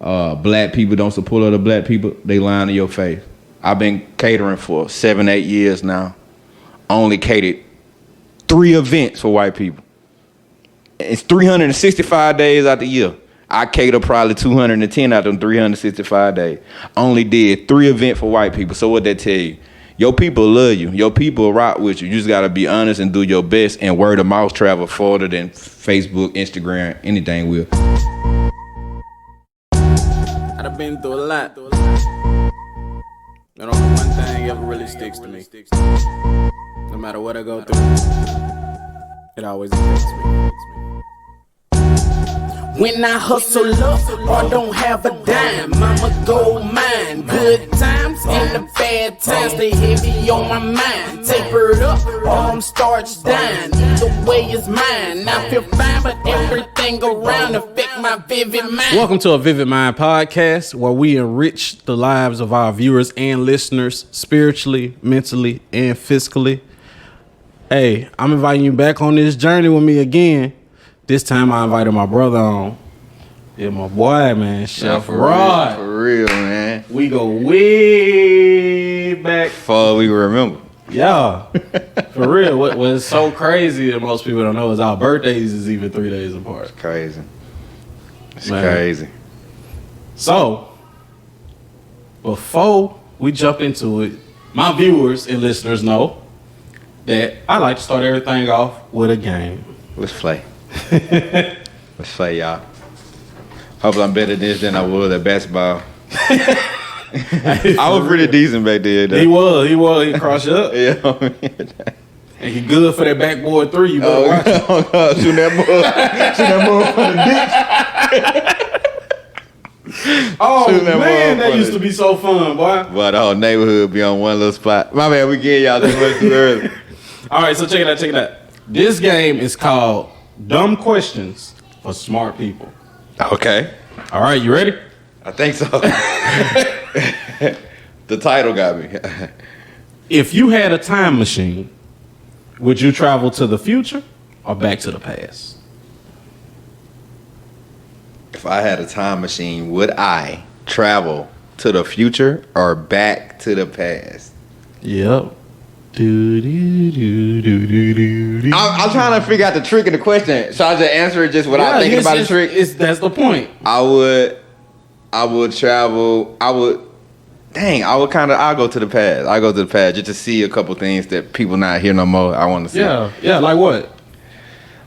black people don't support other black people, they lying to your face. I've been catering for 7-8 years now. Only catered 3 events for white people. It's 365 days out the year. I cater probably 210 out of them 365 days. Only did 3 events for white people. So what that tell you? Your people love you. Your people rock with you. You just gotta be honest and do your best, and word of mouth travel further than Facebook, Instagram, anything will. I've been through a lot. And only one thing ever really sticks to me. No matter what I go through, it always affects me. When I hustle up or don't have a dime, I'ma go mine. Good times and the bad times, they heavy on my mind. Tapered up or I'm starched down. Either way is mine. I feel fine, but everything around affect my vivid mind. Welcome to a Vivid Mind podcast, where we enrich the lives of our viewers and listeners spiritually, mentally, and physically. Hey, I'm inviting you back on this journey with me again. This time I invited my brother on. Yeah, my boy, man, Chef Rod. For real, man. We go way back. Before we remember. Yeah, for real. What's so crazy that most people don't know is our birthdays is even 3 days apart. It's crazy. It's Man. crazy. So, before we jump into it, my viewers and listeners know that I like to start everything off with a game. Let's play. Let's play, y'all. Hope I'm better at this than I was at basketball. I was pretty decent back then, though. He was. He crossed you up. Yeah. And he good for that backboard 3. You better watch it. Oh, God. Shoot that ball from the ditch. Oh, man, that used to be so fun, boy. But the whole neighborhood be on one little spot. My man, we get y'all too much too early. All right, so check it out. This game is called Dumb Questions for Smart People. Okay. All right, you ready? I think so. The title got me. If you had a time machine, would you travel to the future or back to the past? If I had a time machine, would I travel to the future or back to the past? Yep. I'm trying to figure out the trick of the question. So I just answer it just without thinking about the trick. That's the point. I would travel. I'll go to the past. I go to the past just to see a couple things that people not here no more. I want to see. Yeah, like what?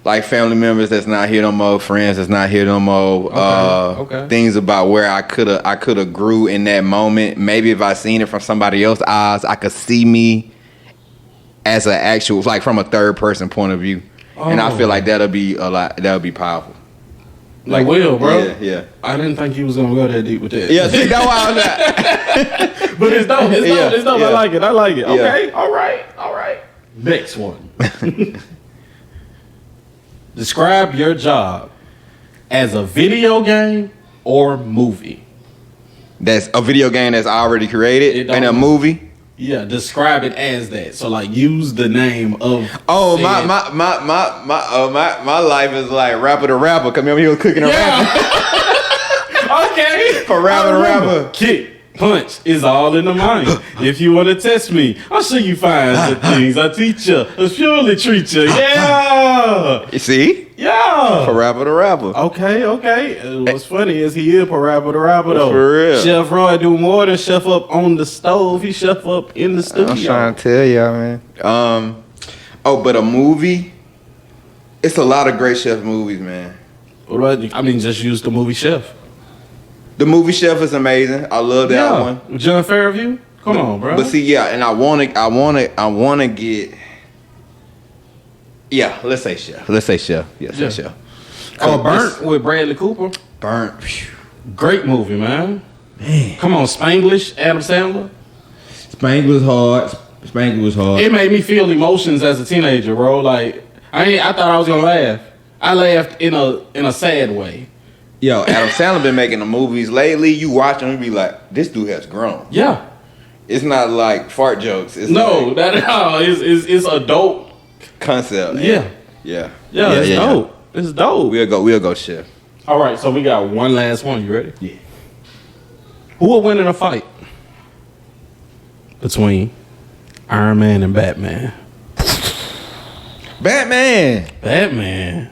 Like family members that's not here no more, friends that's not here no more. Okay. Things about where I could have grew in that moment. Maybe if I seen it from somebody else's eyes, I could see me as an actual, like from a third person point of view. And I feel like that'll be a lot. That'll be powerful. Like Will, bro. Yeah. I didn't think you was gonna go that deep with that. Yeah, see, that's why I was like. But it's dope. It's dope. Yeah. I like it. Yeah. Okay. All right. Next one. Describe your job as a video game or movie. That's a video game that's already created in a movie. Yeah, describe it as that. So like, use the name of. Oh, my life is like rapper to rapper. Come here, he was cooking a rapper. Okay. For rapper to rapper. Kick, punch is all in the mind. If you want to test me, I'll show you fine the things I teach you. I'll surely treat you. Yeah. You see? Yeah. For rapper to rapper. Okay. What's funny is he is for rapper to rapper though. For real. Chef Roy do more than chef up on the stove. He chef up in the studio. I'm trying to tell y'all, man. But a movie, it's a lot of great chef movies, man. Just use the movie Chef. The movie Chef is amazing. I love that one. John Fairview. Come on, bro. But see, yeah, and I wanna get. Yeah, let's say Chef. Yeah, say Chef. Burnt with Bradley Cooper. Burnt. Phew. Great movie, man. Man. Come on, Spanglish, Adam Sandler. Spanglish was hard. It made me feel emotions as a teenager, bro. Like I thought I was gonna laugh. I laughed in a sad way. Yo, Adam Sandler been making the movies lately. You watch them and be like, this dude has grown. Yeah. It's not like fart jokes. It's no, like, not at all. It's adult concept. Yeah. It's dope. It's dope. We'll go Chef. All right, so we got one last one. You ready? Yeah. Who will win in a fight between Iron Man and Batman? Batman. Batman.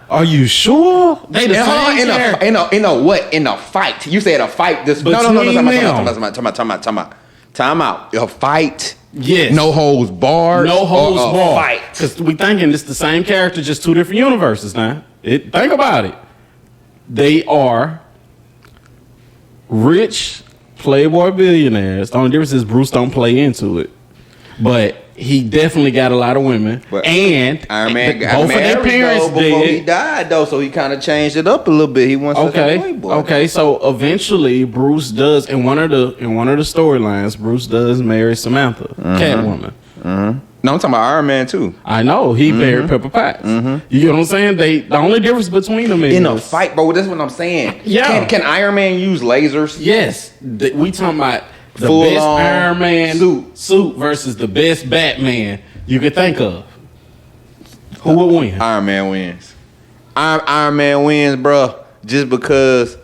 Are you sure? They the same character. In a what? In a fight. You said a fight. This no. Time out. A fight. Yes. No holds barred. No holds barred. Fight. Because we thinking it's the same character, just two different universes now. Think about it. They are rich playboy billionaires. The only difference is Bruce don't play into it. But he definitely got a lot of women. But and Iron Man got both of their parents before he died, though, so he kind of changed it up a little bit. He wants to be a playboy. Okay, so eventually Bruce does in one of the storylines, Bruce does marry Samantha, Catwoman. No, I'm talking about Iron Man too. I know he married Pepper Potts. You know what I'm saying? The only difference between them is in a fight, bro. That's what I'm saying. Yeah. Can Iron Man use lasers? Yes. We talking about the Full best on Iron Man suit versus the best Batman you could think of. Who would win? Iron Man wins. Iron Man wins, bro. Just because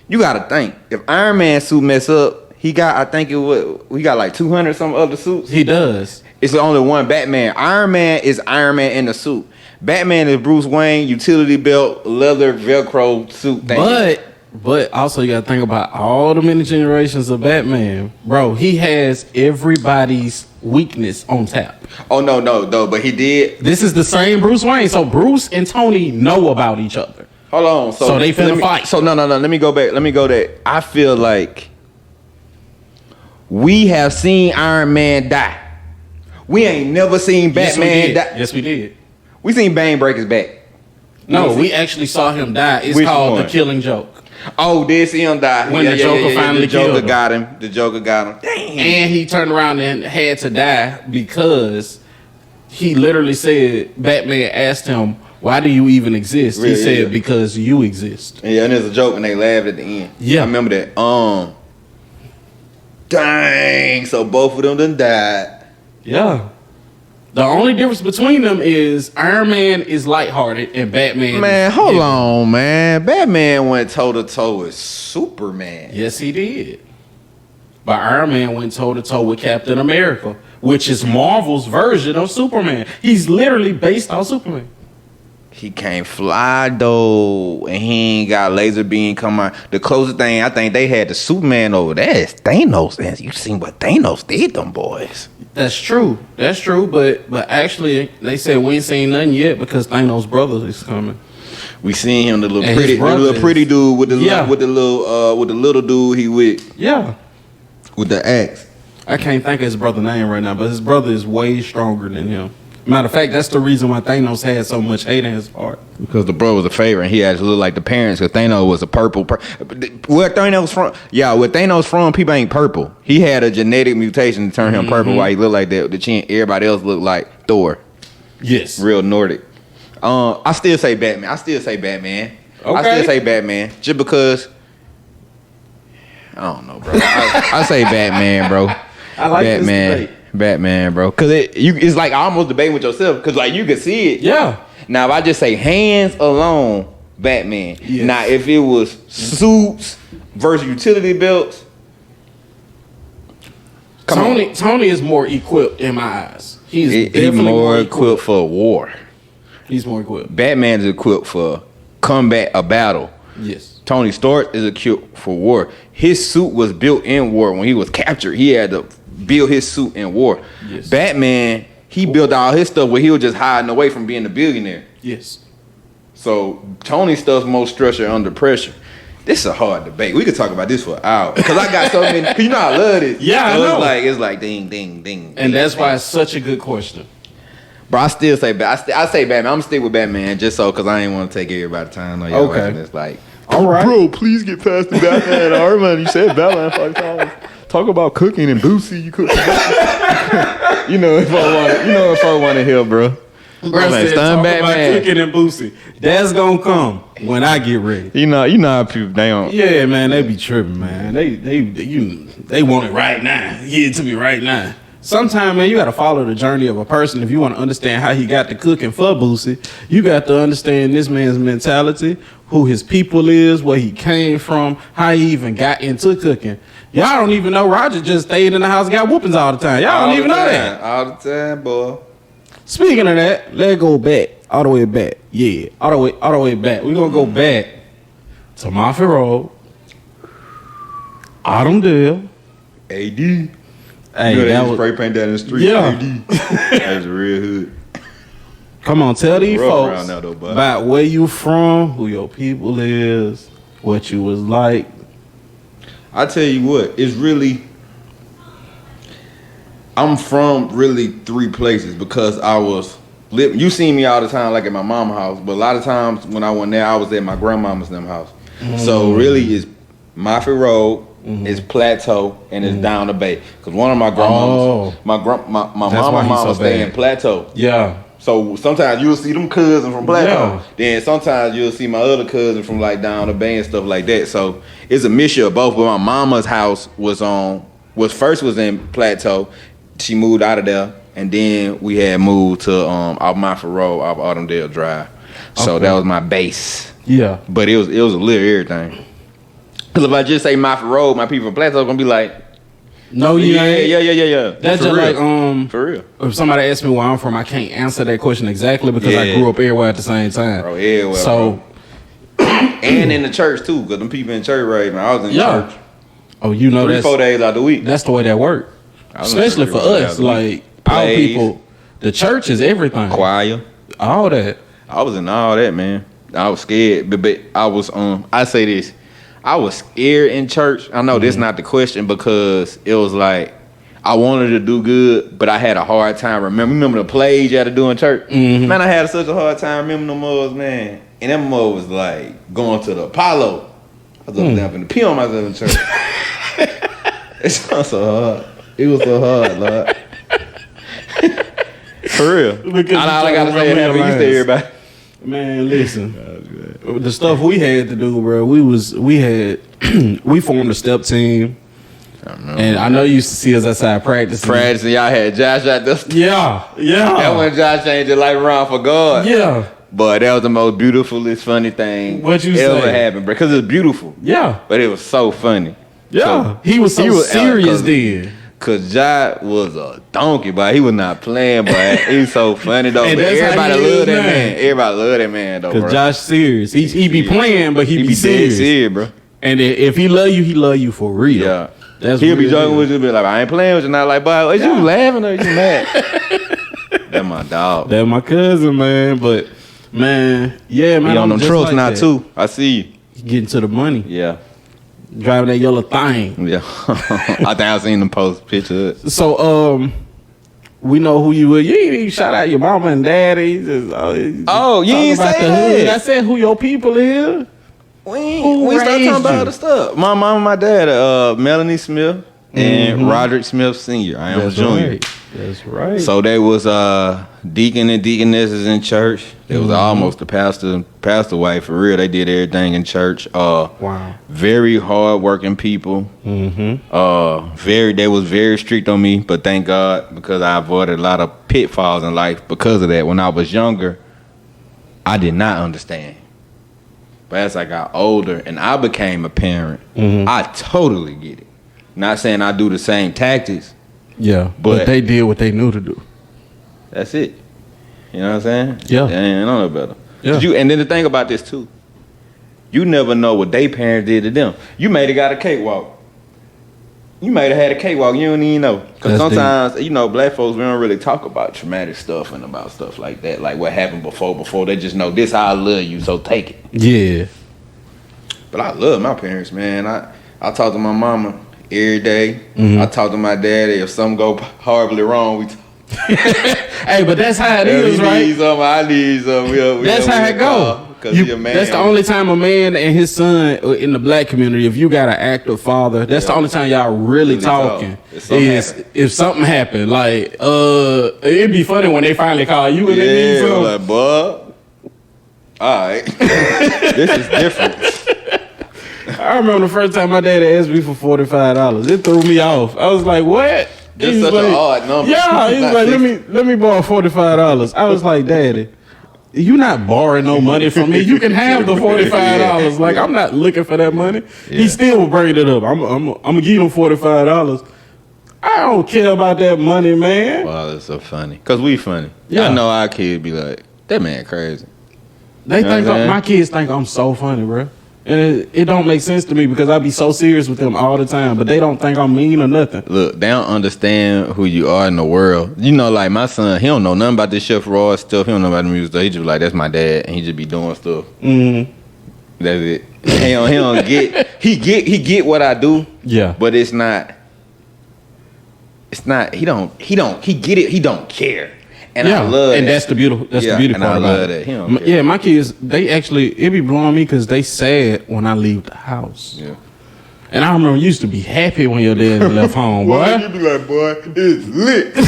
you got to think, if Iron Man suit mess up, he got like 200 some other suits. He does. It's only one Batman. Iron Man is Iron Man in the suit. Batman is Bruce Wayne, utility belt, leather, Velcro suit thing. But also you gotta think about all the many generations of Batman. Bro, he has everybody's weakness on tap. Oh, no, but he did. This is the same Bruce Wayne. So Bruce and Tony know about each other. Hold on. So they finna fight. So no. Let me go back. I feel like we have seen Iron Man die. We ain't never seen Batman die. Yes, we did. We seen Bane break his back. No, we actually saw him die. It's called The Killing Joke. Oh, did see him die. When the Joker finally killed him. The Joker got him. Damn. And he turned around and had to die because he literally said, Batman asked him, why do you even exist? He said, because you exist. Yeah, and there's a joke and they laughed at the end. Yeah. I remember that. Dang. So both of them done died. Yeah. The only difference between them is Iron Man is lighthearted and Batman. Man, hold on, man. Batman went toe to toe with Superman. Yes, he did. But Iron Man went toe to toe with Captain America, which is Marvel's version of Superman. He's literally based on Superman. He can't fly though, and he ain't got laser beam come on. The closest thing I think they had to Superman over there is Thanos. And you seen what Thanos did, them boys. That's true. But actually, they said we ain't seen nothing yet because Thanos' brother is coming. We seen him, the little pretty dude with the little dude he with. Yeah. With the axe. I can't think of his brother's name right now, but his brother is way stronger than him. Matter of fact, that's the reason why Thanos had so much hate in his heart. Because the bro was a favorite, and he actually looked like the parents. Because Thanos was a purple. Where Thanos from? Yeah, where Thanos from? People ain't purple. He had a genetic mutation to turn him purple. Why he looked like that? The chin. Everybody else looked like Thor. Yes, real Nordic. I still say Batman. Okay. I still say Batman, just because. I don't know, bro. I say Batman, bro. I like Batman. This debate. Batman, bro, because it's like almost debating with yourself, because like you can see it. Yeah. Now if I just say hands alone, Batman. Yes. Now if it was suits versus utility belts, Tony is more equipped in my eyes. He's more equipped for war. He's more equipped. Batman is equipped for combat, a battle. Yes. Tony Stark is equipped for war. His suit was built in war. When he was captured, he had to build his suit in war. Yes. Batman, he built all his stuff where he was just hiding away from being a billionaire. Yes. So Tony's stuff's more structured under pressure. This is a hard debate. We could talk about this for hours. Because I got so many. Cause you know I love this. Yeah, so I know. It's like ding, ding, ding. And that's why it's such a good question. But I still say I say Batman. I'm gonna stick with Batman just so because I ain't want to take everybody's time. Okay. It's like, all right, bro, please get past the Batman. Armand, you said Batman 5 times. Talk about cooking and Boosie. You cook. You know if I want to hear, bro. Bro said talk about cooking and Boosie. That's gonna come when I get ready. You know how people they don't. Yeah, man, they be tripping, man. They want it right now. Give it to me right now. Sometimes, man, you got to follow the journey of a person. If you want to understand how he got to cooking for Boosie, you got to understand this man's mentality, who his people is, where he came from, how he even got into cooking. Y'all don't even know Roger just stayed in the house and got whoopings all the time. Y'all don't even know that. All the time, boy. Speaking of that, let's go back. All the way back. Yeah. All the way back. We're gonna go back to Mafia Road. Autumndale. AD. Hey, You know that that was spray paint down the street. Yeah. AD. That's real hood. Come on, tell these Rough folks around now, though, bud. about where you from, who your people is, what you was like. I tell you what, it's really. I'm from really 3 places because I was living. You see me all the time, like at my mama's house, but a lot of times when I went there, I was at my grandmama's house. So really, it's Mafia Road, it's Plateau, and it's down the bay. Cause one of my grandmamas, my mama stay in Plateau. Yeah. So sometimes you'll see them cousins from Plateau. Yeah. Then sometimes you'll see my other cousin from like down the bay and stuff like that. So it's a mixture of both. But my mama's house was first in Plateau. She moved out of there, and then we had moved to off Mafia Road, off Autumndale Drive. So that was my base. Yeah. But it was a little everything. Cause if I just say Mafia Road, my people from Plateau gonna be like, No, you ain't. yeah. That's For just real. like For real. If somebody asks me where I'm from, I can't answer that question exactly because I Yeah. grew up everywhere at the same time. Bro, everywhere, So, And in the church too, cause them people in church right now. I was in yeah. church Oh, you know 3-4 days out the week. that's the way that work. I was in church Especially for 3-4 days out us, the week. like our Plays. people, the church is everything. Choir. All that. I was in all that, man. I was scared, but I was I say this, I was scared in church. I know this not the question because it was like I wanted to do good, but I had a hard time. Remember the plays you had to do in church? Man, I had such a hard time remembering them mothers, man. And them mothers was like going to the Apollo. I was up there finna pee on myself in church. It was so hard. It was so hard, Lord. For real. Because All I gotta say is happy Easter, everybody. Man, listen. The stuff we had to do, bro. We formed a step team. And I know you used to see us outside practicing. Practicing, y'all had Josh out there. Yeah. That when Josh changed his life around for God. Yeah. But that was the most beautifulest, funny thing What you ever say? happened, bro. Because it was beautiful. Yeah. But it was so funny. Yeah. He was so serious then. Because Josh was a donkey, but he was not playing, but he's so funny, though. And But that's how everybody he is, love that man. man. Everybody love that man, though, bro. Because Josh serious. He be playing, but he be dead serious. serious, bro. And if he love you, he love you for real. Yeah. That's He'll be real joking deal. with you, be like, I ain't playing with you. Not like, boy, is you laughing or you mad? That's my dog. That's my cousin, man. But man, yeah, man. He on I'm them just trucks like now, that. too. I see you. Getting to the money. Yeah. Driving that yellow thing. Yeah. I think I seen them post pictures. So, we know who you were. You ain't even shout out your mama and daddy. Just, Oh, you ain't about say the hood. that. I said who your people is. We Who start talking raised about you? other stuff. My mom and my dad, Melanie Smith and Roderick Smith Sr. I am a junior. Right. That's right. So they was deacon and deaconesses in church. They was almost the pastor wife for real. They did everything in church. Wow. Very hard working people. They was very strict on me, but thank God because I avoided a lot of pitfalls in life because of that. When I was younger, I did not understand. But as I got older and I became a parent, I totally get it. Not saying I do the same tactics. Yeah, but they did what they knew to do. That's it. You know what I'm saying? Yeah. They ain't know no better. Yeah. And then the thing about this too, you never know what they parents did to them. You might have got a cakewalk. You might have had a cakewalk. You don't even know. Because That's sometimes, black folks, we don't really talk about traumatic stuff and about stuff like that. Like what happened before. They just know this how I love you, so take it. Yeah. But I love my parents, man. I talk to my mama every day. I talk to my daddy. If something go horribly wrong, we talk. Hey, but that's how it is, He right? needs something, I need something. That's how it go. Because he a man. That's the only time a man and his son in the black community, if you got an active father, that's the only time y'all really talking. If something happened. Like, it'd be funny when they finally call you and they need something. Like, bud. All right. This is different. I remember the first time my dad asked me for $45. It threw me off. I was like, what? That's such an odd number. Yeah, he was like, let me borrow $45. I was like, Daddy, you not borrowing no money from me. You can have the $45. Like, I'm not looking for that money. Yeah. He still will bring it up. I'm gonna give him $45. I don't care about that money, man. Wow, that's so funny. Cause we funny. Yeah. I know our kids be like, that man crazy. They You know think what I'm saying? my kids think I'm so funny, bro. And it don't make sense to me because I be so serious with them all the time, but they don't think I'm mean or nothing. Look, they don't understand who you are in the world. You know, like my son, he don't know nothing about this Chef Roy stuff. He don't know about the music stuff. He just be like, that's my dad, and he just be doing stuff. Mm-hmm. That's it. He don't get. He get what I do. Yeah. But it's not. He get it. He don't care. And I love and that. that's the beautiful. That's the beauty and part I about love it. that. He don't care. Yeah, my kids, they actually it be blowing me because they sad when I leave the house. Yeah. And I remember you used to be happy when your dad left home, boy. You be like, boy, it's lit. Boy,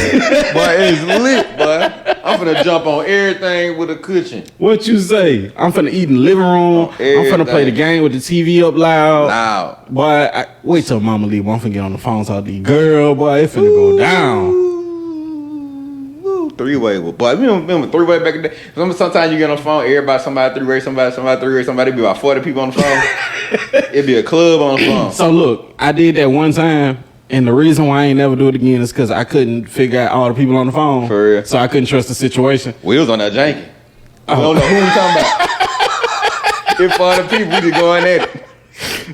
it's lit, boy. I'm finna jump on everything with a cushion. What you say? I'm finna eat in the living room. I'm finna play the game with the TV up loud. Loud. Boy, wait till mama leave. I'm finna get on the phone talk to the girl, boy. It finna go down. Three-way. Boy, remember three-way back in the day? Remember sometimes you get on the phone, somebody three-way, somebody three-way, somebody be about 40 people on the phone. It'd be a club on the phone. So look, I did that one time, and the reason why I ain't never do it again is because I couldn't figure out all the people on the phone. For real. So I couldn't trust the situation. We was on that janky. I don't know who we talking about. If for the people, we just going at it.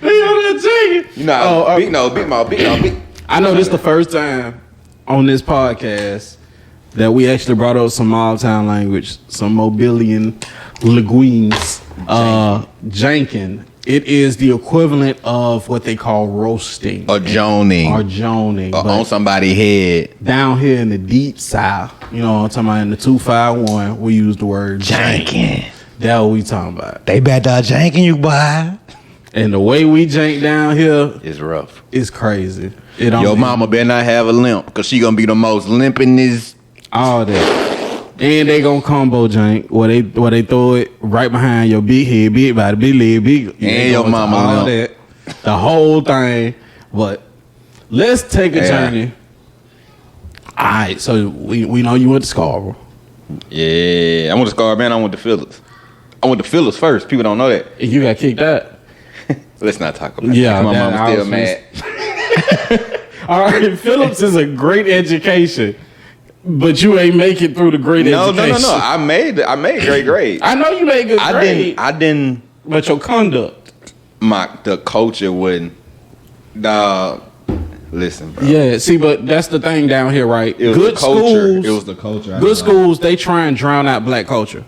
They on that You know, big. I know this the first time on this podcast that we actually brought up some small town language, some Mobilian Laguines, jankin. It is the equivalent of what they call roasting. Or joning. But on somebody's head. down here in the deep south, you know what I'm talking about, in the 251, we use the word Janking. That's what we talking about. They better janking you, boy. And the way we jank down here It's rough. is crazy. It don't Your mama better not have a limp, because she gonna be the most limpingest. all that. And they gonna combo jank where they throw it right behind your big head, big body, big leg, big. And your mama all limp. that. The whole thing. But let's take a journey. Alright, so we know you went to Scarborough. Yeah, I went to Scarborough, man. I went to Phillips. I went to Phillips first. People don't know that. And you got kicked out. Let's not talk about Yeah, it. My that- mama's I still was mad. All right, Phillips is a great education, but you ain't make it through the great education. No. I made great grades. I know you made good grades, I didn't. but your conduct. The culture wouldn't. Dog, listen, bro. Yeah, see, but that's the thing down here, right? It was Good the culture. schools. It was the culture. Good schools. They try and drown out black culture.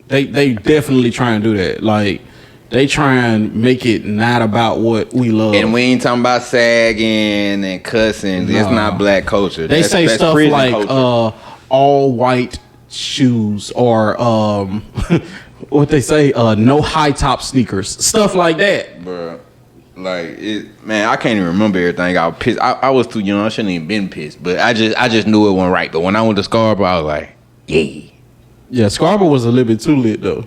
They definitely try and do that. Like they try and make it not about what we love. And we ain't talking about sagging and cussing. It's No. not black culture. They say that's stuff prison like culture. all white shoes or what they say no high top sneakers, stuff like that. Bruh. Like it, man, I can't even remember everything. I was pissed. I was too young. I shouldn't even been pissed. But I just knew it wasn't right. But when I went to Scarborough, I was like, Yeah, Scarborough was a little bit too lit though.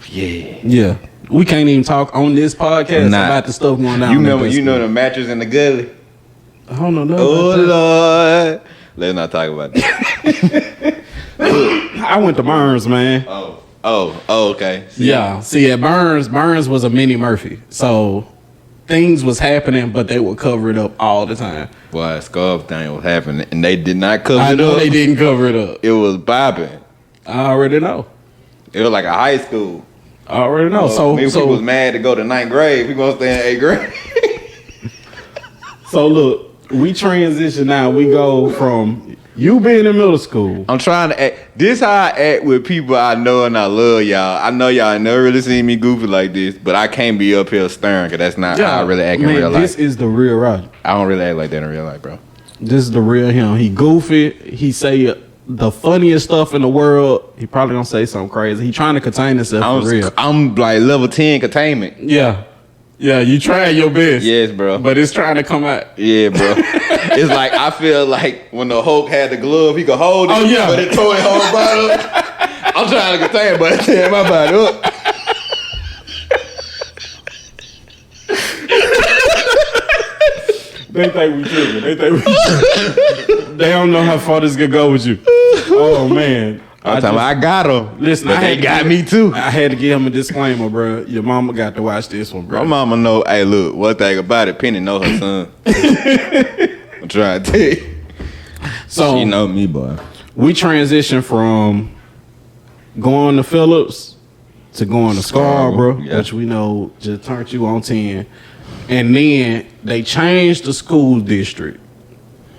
Yeah. We can't even talk on this podcast about the stuff going on. You know the mattress in the gully. I don't know nothing Oh about that. Lord, let's not talk about that. I went to Burns, man. Oh, okay. Yeah. See, at Burns was a mini Murphy. So things was happening, but they would cover it up all the time. Boy, Scarborough thing was happening, and they did not cover I it know up. they didn't cover it up. It was bopping. I already know. It was like a high school. I already know. Maybe So people was mad to go to 9th grade. People gonna stay in 8th grade. so look, we transition now. We go from you being in middle school. I'm trying to act. This how I act with people I know and I love, y'all. I know y'all never really seen me goofy like this, but I can't be up here stern because that's not how I really act in real life. This is the real Roger. I don't really act like that in real life, bro. This is the real him. He goofy. He say the funniest stuff in the world. He probably gonna say something crazy. He trying to contain himself for real. I'm like level 10 containment. Yeah. Yeah, you trying your best. Yes, bro. But it's trying to come out. Yeah, bro. It's like I feel like when the Hulk had the glove, he could hold it. Oh, yeah. But it tore his whole body up. I'm trying to contain, but it tear my body up. They think we tripping. They don't know how far this could go with you. Oh man. I got them. Listen, but they got me too. I had to give him a disclaimer, bro. Your mama got to watch this one, bro. My mama know. Hey, look, one thing about it, Penny know her son. I'm trying to tell you. So she know me, boy. We transitioned from going to Phillips to going to Scarborough, which we know just turned you on 10. And then they changed the school district.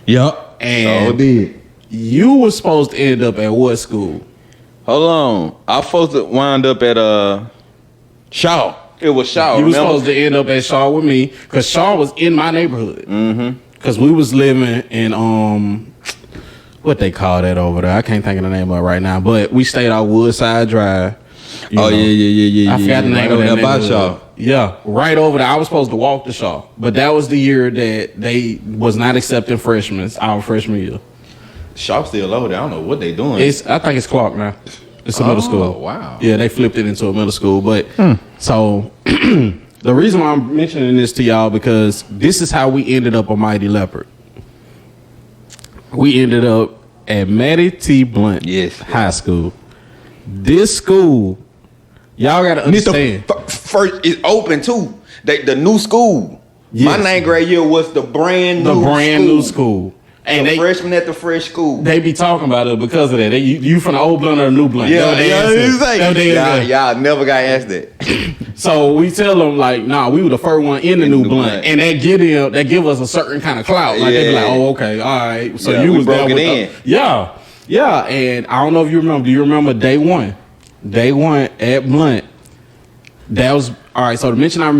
Yup. And did. You were supposed to end up at what school? Hold on. I was supposed to wind up at Shaw. It was Shaw. You were supposed to end up at Shaw with me because Shaw was in my neighborhood. Mm-hmm. Because we was living in what they call that over there. I can't think of the name of it right now. But we stayed out Woodside Drive. Yeah. I forgot the name of that by Shaw. Yeah, right over there. I was supposed to walk to Shaw. But that was the year that they was not accepting freshmen our freshman year. Shaw still over there. I don't know what they doing. I think it's Clark now. It's a middle school. Oh, wow. Yeah, they flipped it into a middle school. But so the reason why I'm mentioning this to y'all because this is how we ended up on Mighty Leopard. We ended up at Mattie T. Blunt High School. This school, y'all gotta understand. First, it's open too. The new school. Yes. My 9th grade year was the brand new school. And they freshman at the fresh school. They be talking about it because of that. You from the old Blunt or the new Blunt? Y'all never got asked that. So we tell them like, nah, we were the first one in the new Blunt, and that give us a certain kind of clout. Like they be like, oh, okay, all right. So you was there with us. Yeah. And I don't know if you remember. Do you remember day one? Day one at Blunt. That was all right. So the reason I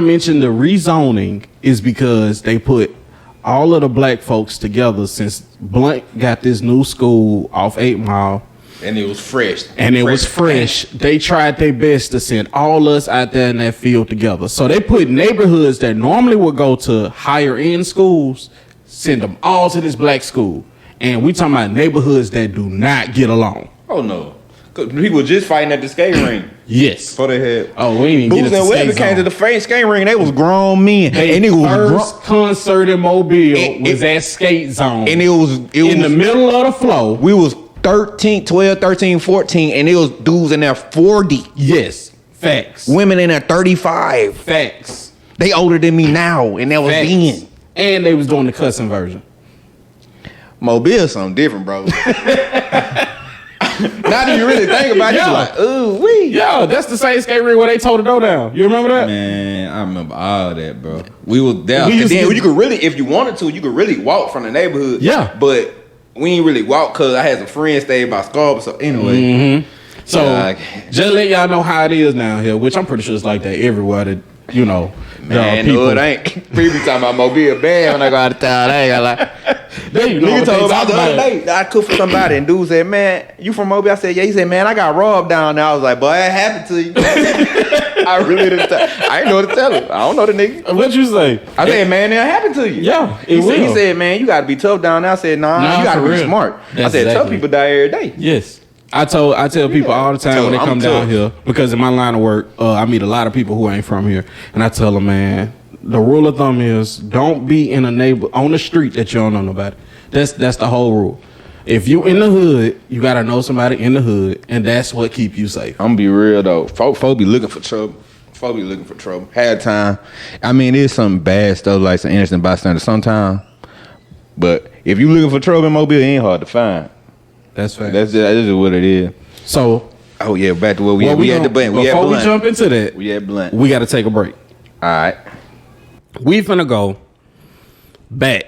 mentioned the rezoning is because they put all of the black folks together since Blunt got this new school off 8 Mile. And it was fresh. They tried their best to send all us out there in that field together. So they put neighborhoods that normally would go to higher end schools, send them all to this black school. And we talking about neighborhoods that do not get along. Oh, no. People just fighting at the skating ring. Yes. For their head. Oh, we didn't get it. And whatever came to the skating ring, they was grown men. And it was first concert in Mobile was at Skate Zone. And it was in the middle of the flow. We was 12, 13, 14, and it was dudes in their 40. Yes. Facts. Women in their 35. Facts. They older than me now, and that was then. And they was doing the cussing version. Mobile something different, bro. Now that you really think about it, you're like, ooh, wee. Yeah, that's the same skate ring where they tore the door down. You remember that? Man, I remember all that, bro. We was there. And then you could really, if you wanted to, you could really walk from the neighborhood. Yeah. But we ain't really walk because I had some friends stay by Scarborough. So anyway. Mm-hmm. So just let y'all know how it is down here, which I'm pretty sure it's like that everywhere that, you know. Man, no, it ain't. People talking about Mobile bad when I go out of town. I ain't gonna lie. Nigga told me about the other day I cooked for somebody and dude said, man, you from Mobile? I said, yeah. He said, man, I got robbed down there. I was like, boy, it happened to you. I really didn't I ain't know what to tell him. I don't know the nigga. What you say? I said, man, it happened to you. Yeah, he said, man, you got to be tough down there. I said, nah you got to be smart. I said, tough people die every day. Yes. I tell people all the time when they come down here, because in my line of work, I meet a lot of people who ain't from here. And I tell them, man, the rule of thumb is don't be in on the street that you don't know nobody. That's the whole rule. If you in the hood, you gotta know somebody in the hood, and that's what keep you safe. I'm gonna be real though. Folk be looking for trouble. Had time. I mean, there's some bad stuff like some innocent bystander sometimes. But if you looking for trouble in Mobile, it ain't hard to find. That's fact. That's just what it is. So, oh yeah, back to what we had the Blunt. Before we jump into that, we had Blunt. We got to take a break. All right. We finna go back.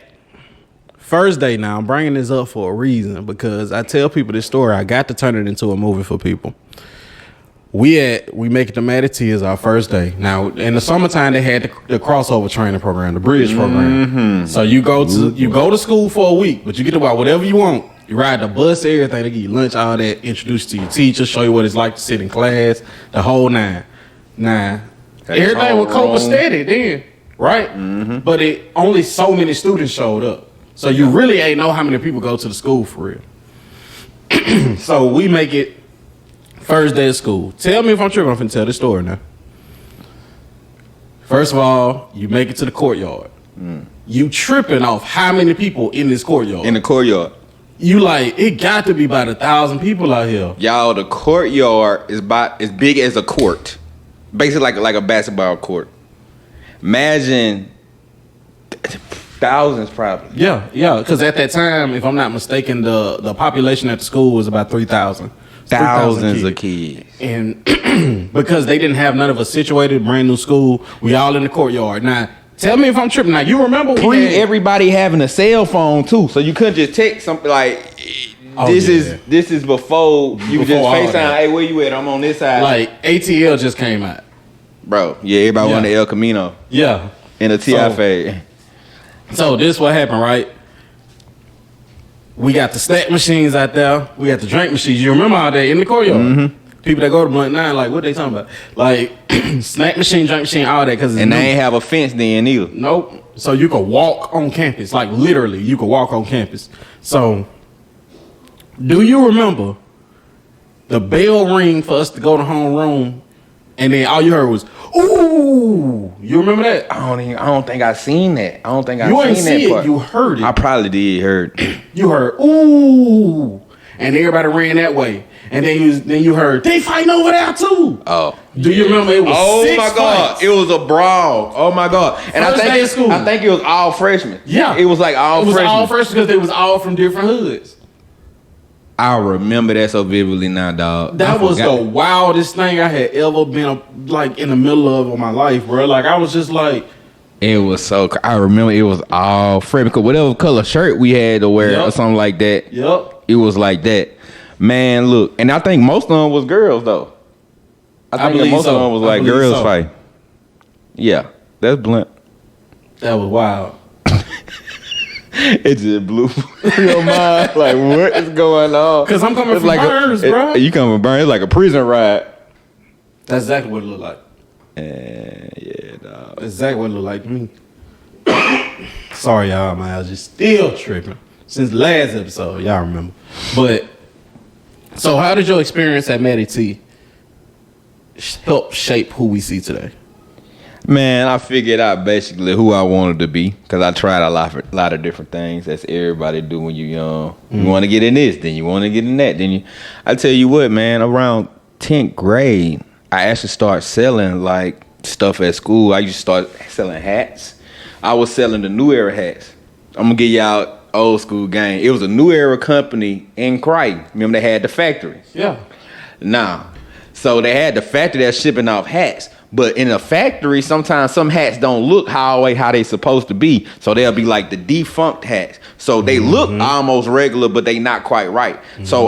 First day now, I'm bringing this up for a reason because I tell people this story. I got to turn it into a movie for people. We make it to Mattie T as our first day. Now, in the summertime, they had the crossover training program, the bridge program. So you go to school for a week, but you get to buy whatever you want. You ride the bus, everything. They give you lunch, all that. Introduce you to your teacher, show you what it's like to sit in class, the whole nine. Everything was copacetic then, right? Mm-hmm. But only so many students showed up. So you really ain't know how many people go to the school for real. So we make it first day of school. Tell me if I'm tripping. I'm finna tell this story now. First of all, you make it to the courtyard. You tripping off how many people in this courtyard. In the courtyard. You like, it got to be about 1,000 people out here. Y'all, the courtyard is about as big as a court. Basically like a basketball court. Imagine thousands probably. Yeah, because at that time, if I'm not mistaken, the population at the school was about 3,000. Thousands of kids. And because they didn't have none of us situated, brand new school, we all in the courtyard. Now, tell me if I'm tripping. Now, you remember Everybody having a cell phone too, so you couldn't just text something like, this is before you just FaceTime, hey, where you at? I'm on this side. Like, ATL just came out. Bro, yeah, everybody went to El Camino. Yeah. In a TFA. So this what happened, right? We got the snack machines out there. We got the drink machines. You remember all that in the courtyard? Mm-hmm. People that go to Blunt 9, like, what they talking about? Like, snack machine, drink machine, all that. And they ain't have a fence then either. Nope. So you could walk on campus. Like, literally, you could walk on campus. So, do you remember the bell ring for us to go to homeroom? And then all you heard was, ooh. You remember that? I don't think I seen that. I don't think I seen that see part. It. You heard it. I probably did heard. You heard, ooh. And everybody ran that way. And then you heard, they fighting over there too. Oh. Do you remember it was 6 my God. fights. It was a brawl. Oh my God. And First day of school. I think it was all freshmen. Yeah. It was like all freshmen. It was all freshmen because they was all from different hoods. I remember that so vividly now, dog. That was the wildest thing I had ever been like in the middle of my life, bro. Like I was just like, it was so. I remember it was all fresh because whatever color shirt we had to wear or something like that. Yep. It was like that, man. Look, and I think most of them was girls though. I think most of them was like girls fight. Yeah, that's Blunt. That was wild. It just blew your mind. Like, what is going on? Because I'm coming from Burns, bro. You coming from Burns? It's like a prison ride. That's exactly what it looked like. Yeah, dog. That's exactly what it looked like to me. Sorry, y'all. My allergies still tripping since the last episode. Y'all remember. But, so how did your experience at Matty T help shape who we see today? Man, I figured out basically who I wanted to be because I tried a lot of different things. That's everybody do when you're young. You want to get in this, then you want to get in that. Then I tell you what, man, around 10th grade, I actually started selling like stuff at school. I used to start selling hats. I was selling the New Era hats. I'm going to give y'all old school game. It was a New Era company in Crichton. Remember they had the factory? Yeah. Nah. So they had the factory that's shipping off hats. But in a factory, sometimes some hats don't look how they supposed to be. So they'll be like the defunct hats. So they look almost regular, but they not quite right. So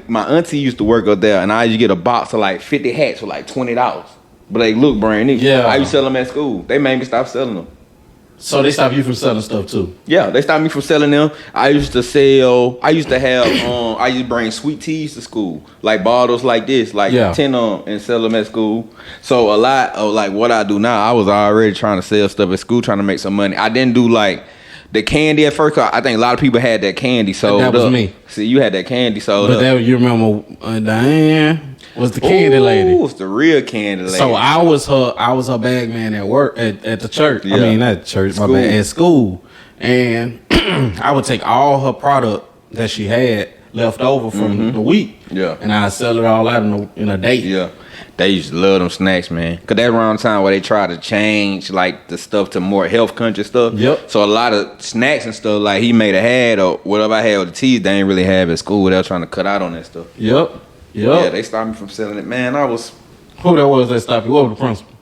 my auntie used to work up there, and I used to get a box of like 50 hats for like $20. But they look brand new. Yeah. I used to sell them at school. They made me stop selling them. So they stopped you from selling stuff too? Yeah, they stopped me from selling them. I used to bring sweet teas to school, like bottles like this, like 10 of them, and sell them at school. So a lot of like what I do now, I was already trying to sell stuff at school, trying to make some money. I didn't do like the candy at first, 'cause I think a lot of people had that candy sold up. That was me. See, you had that candy sold up. But you remember Diane was the candy lady. It was the real candy lady. So I was her bag man at work at the church. Yeah. I mean, not church, my bad, at school. And I would take all her product that she had left over from the week. Yeah. And I'd sell it all out in a day. Yeah. They used to love them snacks, man. Because that's around the time where they try to change, like, the stuff to more health-conscious stuff. Yep. So a lot of snacks and stuff, like, he made a had or whatever I had with the teas, they ain't really have at school. They were trying to cut out on that stuff. Yep. Yeah, they stopped me from selling it. Man, Who that was that stopped you? What was the principal?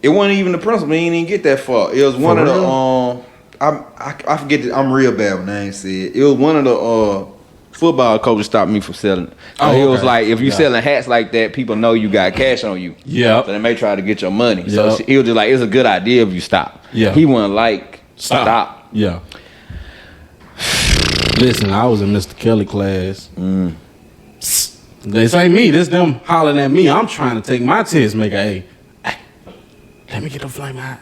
It wasn't even the principal. He didn't even get that far. It was one of the, I forget I'm real bad with names said. It was one of the, football coaches stopped me from selling it. It was like, if you selling hats like that, people know you got cash on you. Yeah. So they may try to get your money. Yep. So he was just like, it's a good idea if you stop. Yeah. He wasn't like, stop. Yeah. Listen, I was in Mr. Kelly class. This ain't me. This them hollering at me. I'm trying to take my test, make hey, let me get the flame eyes.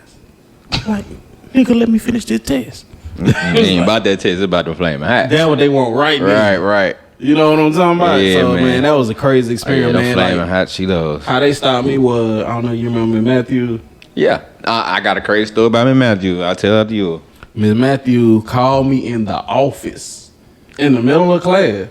Like, nigga, let me finish this test. Ain't about that test, it's about the flame hot. That's what they want right now. Right. You know what I'm talking about? Yeah, So, man, that was a crazy experience, man. Flaming like, hot Cheetos. how they stopped me was, I don't know, you remember Matthew? Yeah. I got a crazy story about me, Matthew. I'll tell it to you. Miss Matthew called me in the office In the middle of class.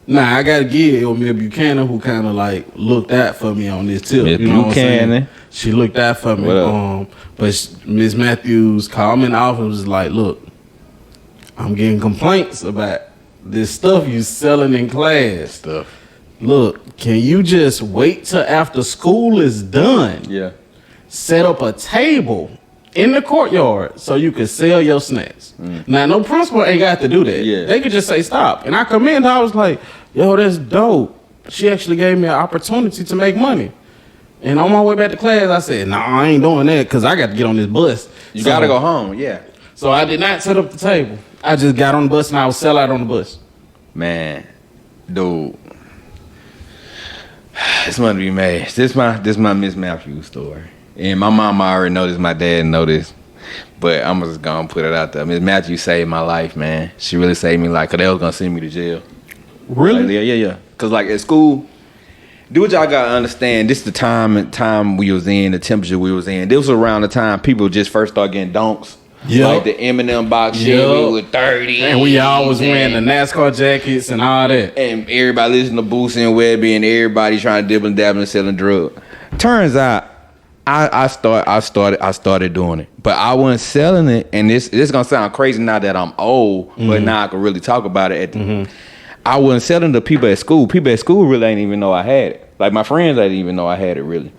Nah, I gotta give it with Miss Buchanan, who kind of like looked out for me on this tip. Miss you know what I'm saying? Buchanan. She looked out for me. But Miss Matthews called me in the office and was like, look, I'm getting complaints about this stuff you selling in class. Look, can you just wait till after school is done? Yeah. Set up a table in the courtyard so you can sell your snacks. Now, no principal ain't got to do that. Yeah. They could just say stop. And I come in, I was like, yo, that's dope. She actually gave me an opportunity to make money. And on my way back to class, I said, nah, I ain't doing that because I got to get on this bus. You got to go home, yeah. So I did not set up the table. I just got on the bus and I was sell out on the bus. Man, dude. This must be mad. This my Miss Matthews story. And my mama already know this, my dad know this. But I'm just gonna put it out there. Miss Matthews saved my life, man. She really saved me life, cause they was gonna send me to jail. Really? Like, yeah. Cause like at school, do what y'all gotta understand. This is the time we was in, the temperature we was in. This was around the time people just first started getting dunks. Yeah. Like the Eminem box shit, we was 30. And we all was wearing the NASCAR jackets and all that. And everybody listening to Boosie and Webby and everybody trying to dibble and dabble and selling drugs. Turns out I started doing it. But I wasn't selling it, and this gonna sound crazy now that I'm old, but now I can really talk about it I wasn't selling to people at school. People at school really ain't even know I had it. Like my friends didn't even know I had it really.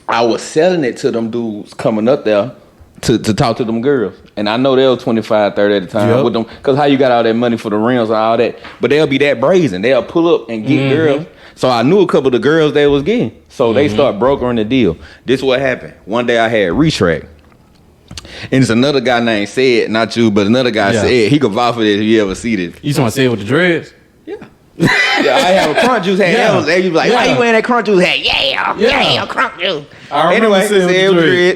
I was selling it to them dudes coming up there to talk to them girls. And I know they were 25, 30 at the time with them. Because how you got all that money for the rims and all that. But they'll be that brazen. They'll pull up and get girls. So I knew a couple of the girls they was getting. So they start brokering the deal. This what happened. One day I had retract. And it's another guy named Said, not you, but another guy said, he could vouch for this if you ever see this. You talking about Said with the dreads? Yeah. Yeah, I have a crunch juice hat. They was like, why you wearing that crunch juice hat? Yeah, crunch juice.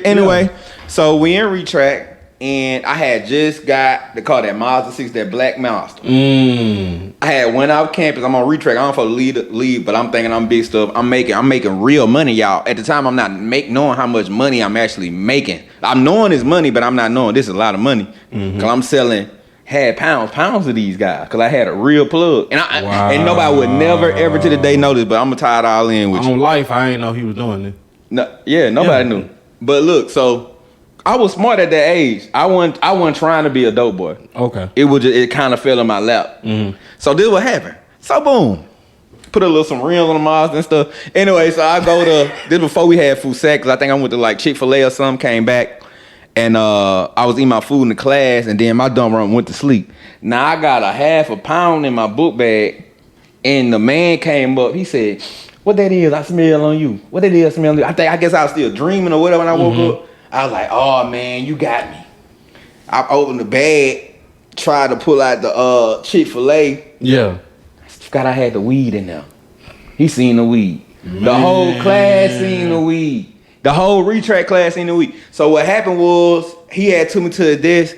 Anyway, so we in retract, and I had just got the car, that Mazda 6, that black Monster. I had went out campus. I'm on retract. I don't for leave, but I'm thinking I'm big stuff. I'm making real money, y'all. At the time, I'm not knowing how much money I'm actually making. I'm knowing it's money, but I'm not knowing this is a lot of money. Cause I'm selling pounds of these guys. Cause I had a real plug, and nobody would never ever to the day know this, but I'm gonna tie it all in with you. On life, I ain't know he was doing it. Nobody knew. But look, so I was smart at that age. I wasn't trying to be a dope boy. Okay. It kind of fell in my lap. So this what happened. So boom, put some rims on the Mazda and stuff. Anyway, so I go to this before we had food sack, because I think I went to like Chick-fil-A or something. Came back and I was eating my food in the class, and then my dumb run went to sleep. Now I got a half a pound in my book bag, and the man came up. He said, "What that is? I smell on you. What that is? I smell on you." I guess I was still dreaming or whatever when I woke up. I was like, "Oh man, you got me." I opened the bag, tried to pull out the Chick-fil-A. Yeah. Forgot I had the weed in there. He seen the weed. The whole class seen the weed. The whole retract class seen the weed. So what happened was, he had took me to the desk.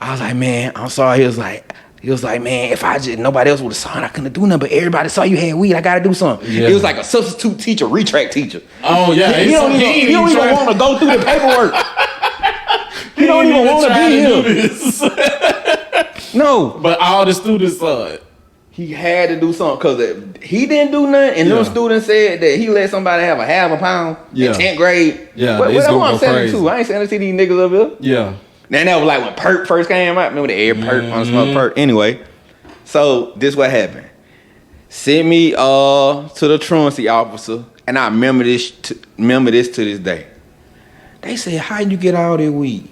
I was like, "Man, I'm sorry." He was like, "Man, if nobody else would have saw it, I couldn't do nothing. But everybody saw you had weed. I gotta do something." Yeah. It was like a substitute teacher, retract teacher. Oh yeah. He don't even want to go through the paperwork. He don't even want to be here. No. But all the students saw it. He had to do something, because he didn't do nothing, and those students said that he let somebody have a half a pound in 10th grade. Yeah, what it's I'm gonna go selling crazy. to? I ain't selling to these niggas up here. Yeah. And that was like when Perk first came out. Remember the air Perk on smoke Perk? Anyway, so this what happened. Sent me to the truancy officer, and I remember this to this day. They said, "How you get all that weed?"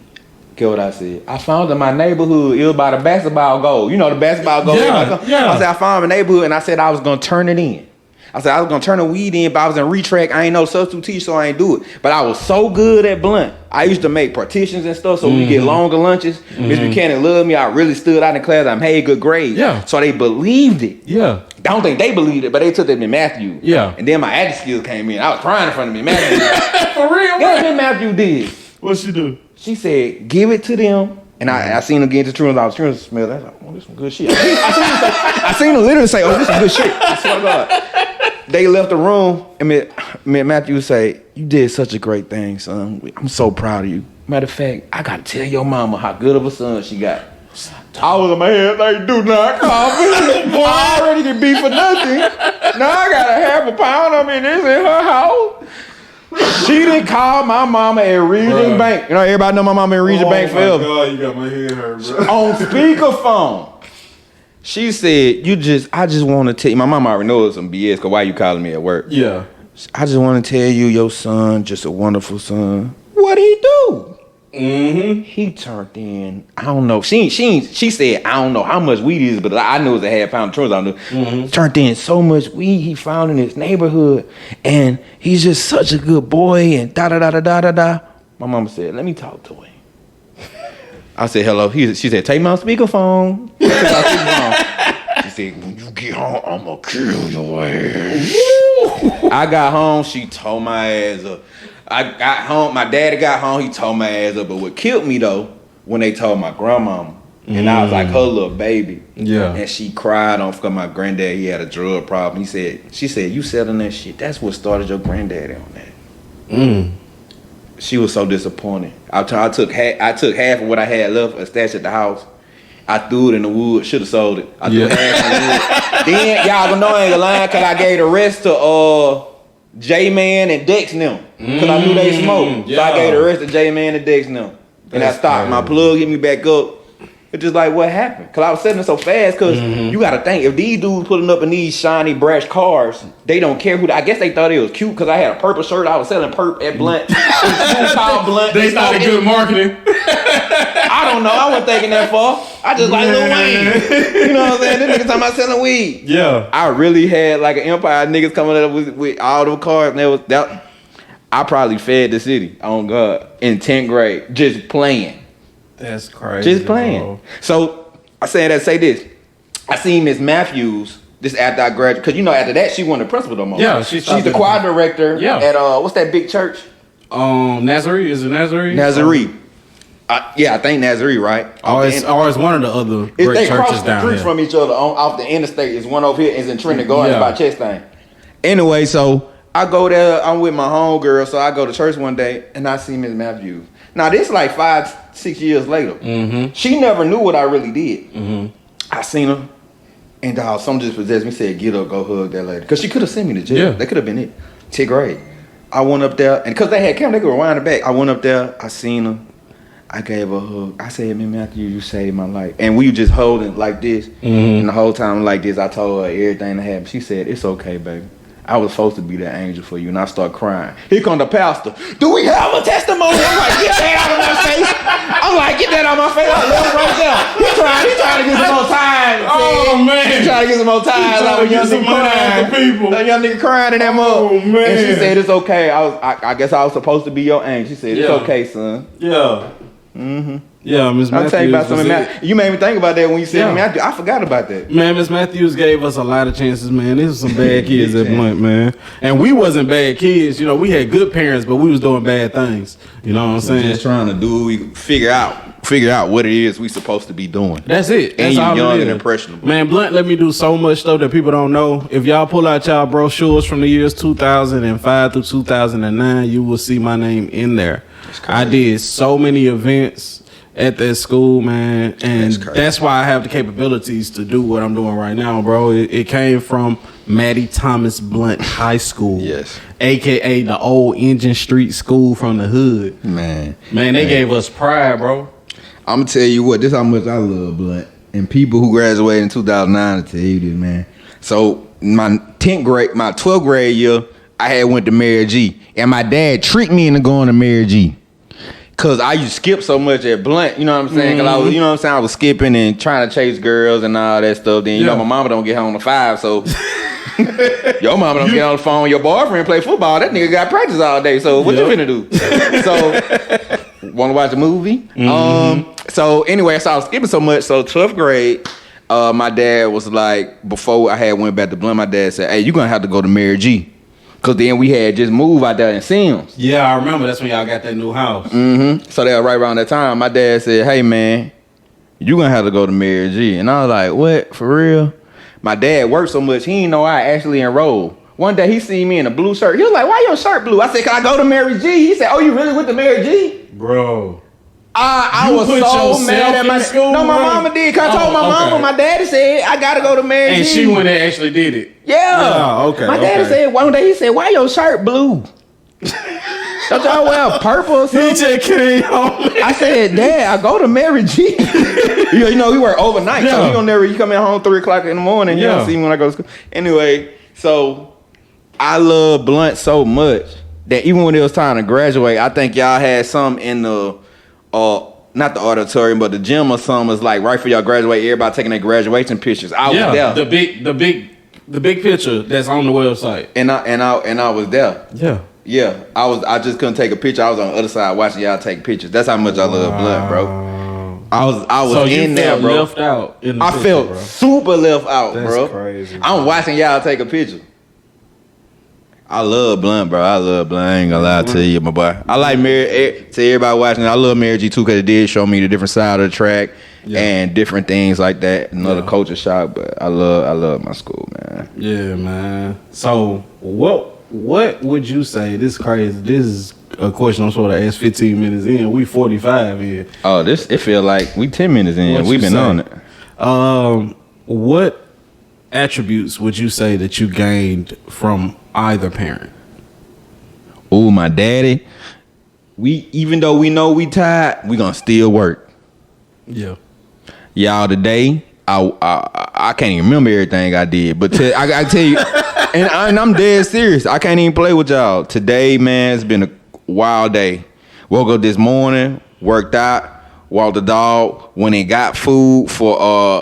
Get what I said? "I found it in my neighborhood. It was by the basketball goal. You know the basketball goal." Yeah. I said, "I found it in my neighborhood," and I said I was gonna turn it in. I said I was gonna turn the weed in, but I was in retract. I ain't no substitute teacher, so I ain't do it. But I was so good at blunt. I used to make partitions and stuff, so we get longer lunches. Miss Buchanan loved me. I really stood out in class. I made good grades. Yeah. So they believed it. Yeah. I don't think they believed it, but they took it to Matthew. Yeah. And then my acting skills came in. I was crying in front of me, Matthew. For real? Guess what Matthew did? What she do? She said, "Give it to them." And I seen her get into truants. I was trying to smell that. I was like, "Oh, this some good shit." I seen her literally say, "Oh, this some good shit." I swear to God. They left the room, and me and Matthew would say, "You did such a great thing, son. I'm so proud of you. Matter of fact, I gotta tell your mama how good of a son she got." I was in my head like, do not call me. Boy, I already get beat for nothing. Now I got a half a pound of me and it's in her house. She didn't call my mama at Region Bank. You know, everybody know my mama at Region Bank forever. Oh my God, you got my head hurt, bro. On speakerphone. She said, I just want to tell you, my mama already knows some BS, because why you calling me at work? Yeah. I just want to tell you, your son, just a wonderful son. What'd he do? Mm-hmm. He turned in, I don't know. She said, I don't know how much weed it is, but I know it's a half pound of truth. I know. Mm-hmm. Turned in so much weed he found in his neighborhood, and he's just such a good boy, and da-da-da-da-da-da-da. My mama said, let me talk to him. I said, hello. She said, take my speakerphone. She said, when you get home, I'm going to kill your ass. I got home, she tore my ass up. I got home, my daddy got home, he tore my ass up. But what killed me, though, when they told my grandmama, and I was like her little baby. Yeah. And she cried on because my granddad, he had a drug problem. She said, you selling that shit. That's what started your granddaddy on that. Mm. She was so disappointed. I took half of what I had left, a stash at the house. I threw it in the woods. Should have sold it. I threw half in the woods. Then y'all gonna know I ain't gonna lie, cause I gave the rest to J-Man and Dex and them. Cause I knew they smoked. Yeah. So I gave the rest to J-Man and Dex and them. And I stopped. My plug hit me back up. It's just like, what happened? Cause I was selling it so fast. Cause you gotta think, if these dudes pulling up in these shiny brash cars, they don't care who. I guess they thought it was cute cause I had a purple shirt. I was selling perp at Blunt. Called Blunt. They started good marketing. I don't know. I wasn't thinking that far. I just like Lil Wayne. You know what I'm saying? This nigga talking about selling weed. Yeah. I really had like an empire. Niggas coming up with all them cars. And there was that. I probably fed the city on God in 10th grade, just playing. That's crazy. Just playing. Bro. So I say this. I seen Miss Matthews this after I graduated, because you know after that she wasn't the principal no more. Yeah, she's the choir director at what's that big church? Nazarene, is it Nazarene? Nazarene. Yeah, I think Nazarene, right? Or it's one of the other great churches down here. They cross the street from each other off the interstate. Is one over here. Is in Trinity Gardens by Chastain. Anyway, so I go there. I'm with my homegirl, so I go to church one day and I see Miss Matthews. Now this like 5-6 years later. Mm-hmm. She never knew what I really did. Mm-hmm. I seen her, and something just possessed me. Said, "Get up, go hug that lady," because she could have sent me to jail. Yeah. That could have been it. 10th grade. I went up there, and because they had camera, they could rewind it back. I went up there. I seen her. I gave her a hug. I said, "Man, Matthew, you saved my life." And we were just holding like this, and the whole time like this. I told her everything that happened. She said, "It's okay, baby. I was supposed to be that angel for you," and I start crying. Here come the pastor. Do we have a testimony? I'm like, get that out of my face. I'm like, get that out of my face. I left right there. He trying to get some more time. Oh man, he trying to get some more time. Like a young nigga crying. That young nigga crying in that mug. Oh man. And she said, "It's okay." I guess I was supposed to be your angel. She said, "It's okay, son." Yeah. Mm-hmm. Yeah, Miss Matthews. I'll tell you about something. You made me think about that when you said Matthews. I forgot about that. Man, Miss Matthews gave us a lot of chances, man. This was some bad kids at Blunt, man. And we wasn't bad kids. You know, we had good parents, but we was doing bad things. You know what I'm saying? Just trying to do, we figure out what it is we supposed to be doing. That's it. And That's you're all young and impressionable. Man, Blunt let me do so much stuff that people don't know. If y'all pull out y'all brochures from the years 2005 through 2009, you will see my name in there. I did so many events at that school, man, and that's why I have the capabilities to do what I'm doing right now, bro. It came from Mattie Thomas Blunt High School, aka the old Engine Street School from the hood. Man, they gave us pride, bro. I'm gonna tell you what, this is how much I love Blunt, and people who graduated in 2009 to tell you this, man. So my 12th grade year, I had went to Mary G, and my dad tricked me into going to Mary G. Cause I used to skip so much at Blunt, you know what I'm saying? Cause I was, you know what I'm saying, I was skipping and trying to chase girls and all that stuff. Then you know my mama don't get home to 5, so your mama don't get on the phone. Your boyfriend play football. That nigga got practice all day. So what you finna do? So want to watch a movie? So anyway, so I was skipping so much. So 12th grade, my dad was like, before I had went back to Blunt, my dad said, "Hey, you gonna have to go to Mary G." Cause then we had just moved out there in Sims. Yeah, I remember. That's when y'all got that new house. So that was right around that time. My dad said, "Hey man, you gonna have to go to Mary G." And I was like, "What? For real?" My dad worked so much, he didn't know I actually enrolled. One day he seen me in a blue shirt. He was like, "Why your shirt blue?" I said, "Can I go to Mary G?" He said, "Oh, you really went to Mary G?" Bro. I You was put so yourself mad at my in school, No, my right? mama did. Cause I told my okay. mama, my daddy said I gotta go to Mary And G. she went and actually did it. Yeah. Okay. My daddy said one day, he said, "Why your shirt blue? Don't y'all wear purple or He something?" just came home. I said, "Dad, I go to Mary G." you know, we work overnight, so he come in home 3 o'clock in the morning. You don't see me when I go to school. Anyway, so I love blunt so much that even when it was time to graduate, I think y'all had some in the not the auditorium, but the gym or something was like right for y'all graduate. Everybody taking their graduation pictures. I was there. The big picture that's on the website. And I was there. Yeah. Yeah, I just couldn't take a picture. I was on the other side watching y'all take pictures. That's how much I love blunt, bro. I was so in there, bro. Left out in the I picture, felt bro. super left out, That's bro. crazy, bro. I'm watching y'all take a picture. I love blunt, bro. I love blunt. I ain't gonna lie to you, my boy. I like Mary. To everybody watching, I love Mary G too because it did show me the different side of the track and different things like that. Another culture shock, but I love my school, man. Yeah, man. So what would you say? This is crazy. This is a question I'm supposed to ask 15 minutes in. We 45 in. Oh, it feel like we 10 minutes in. We've been on it. What attributes would you say that you gained from either parent? Oh, my daddy. Even though we know we tired, we gonna still work. Yeah. Y'all, today I can't even remember everything I did, but I tell you, and I'm dead serious. I can't even play with y'all. Today, man, it's been a wild day. Woke up this morning, worked out, walked the dog, went and got food for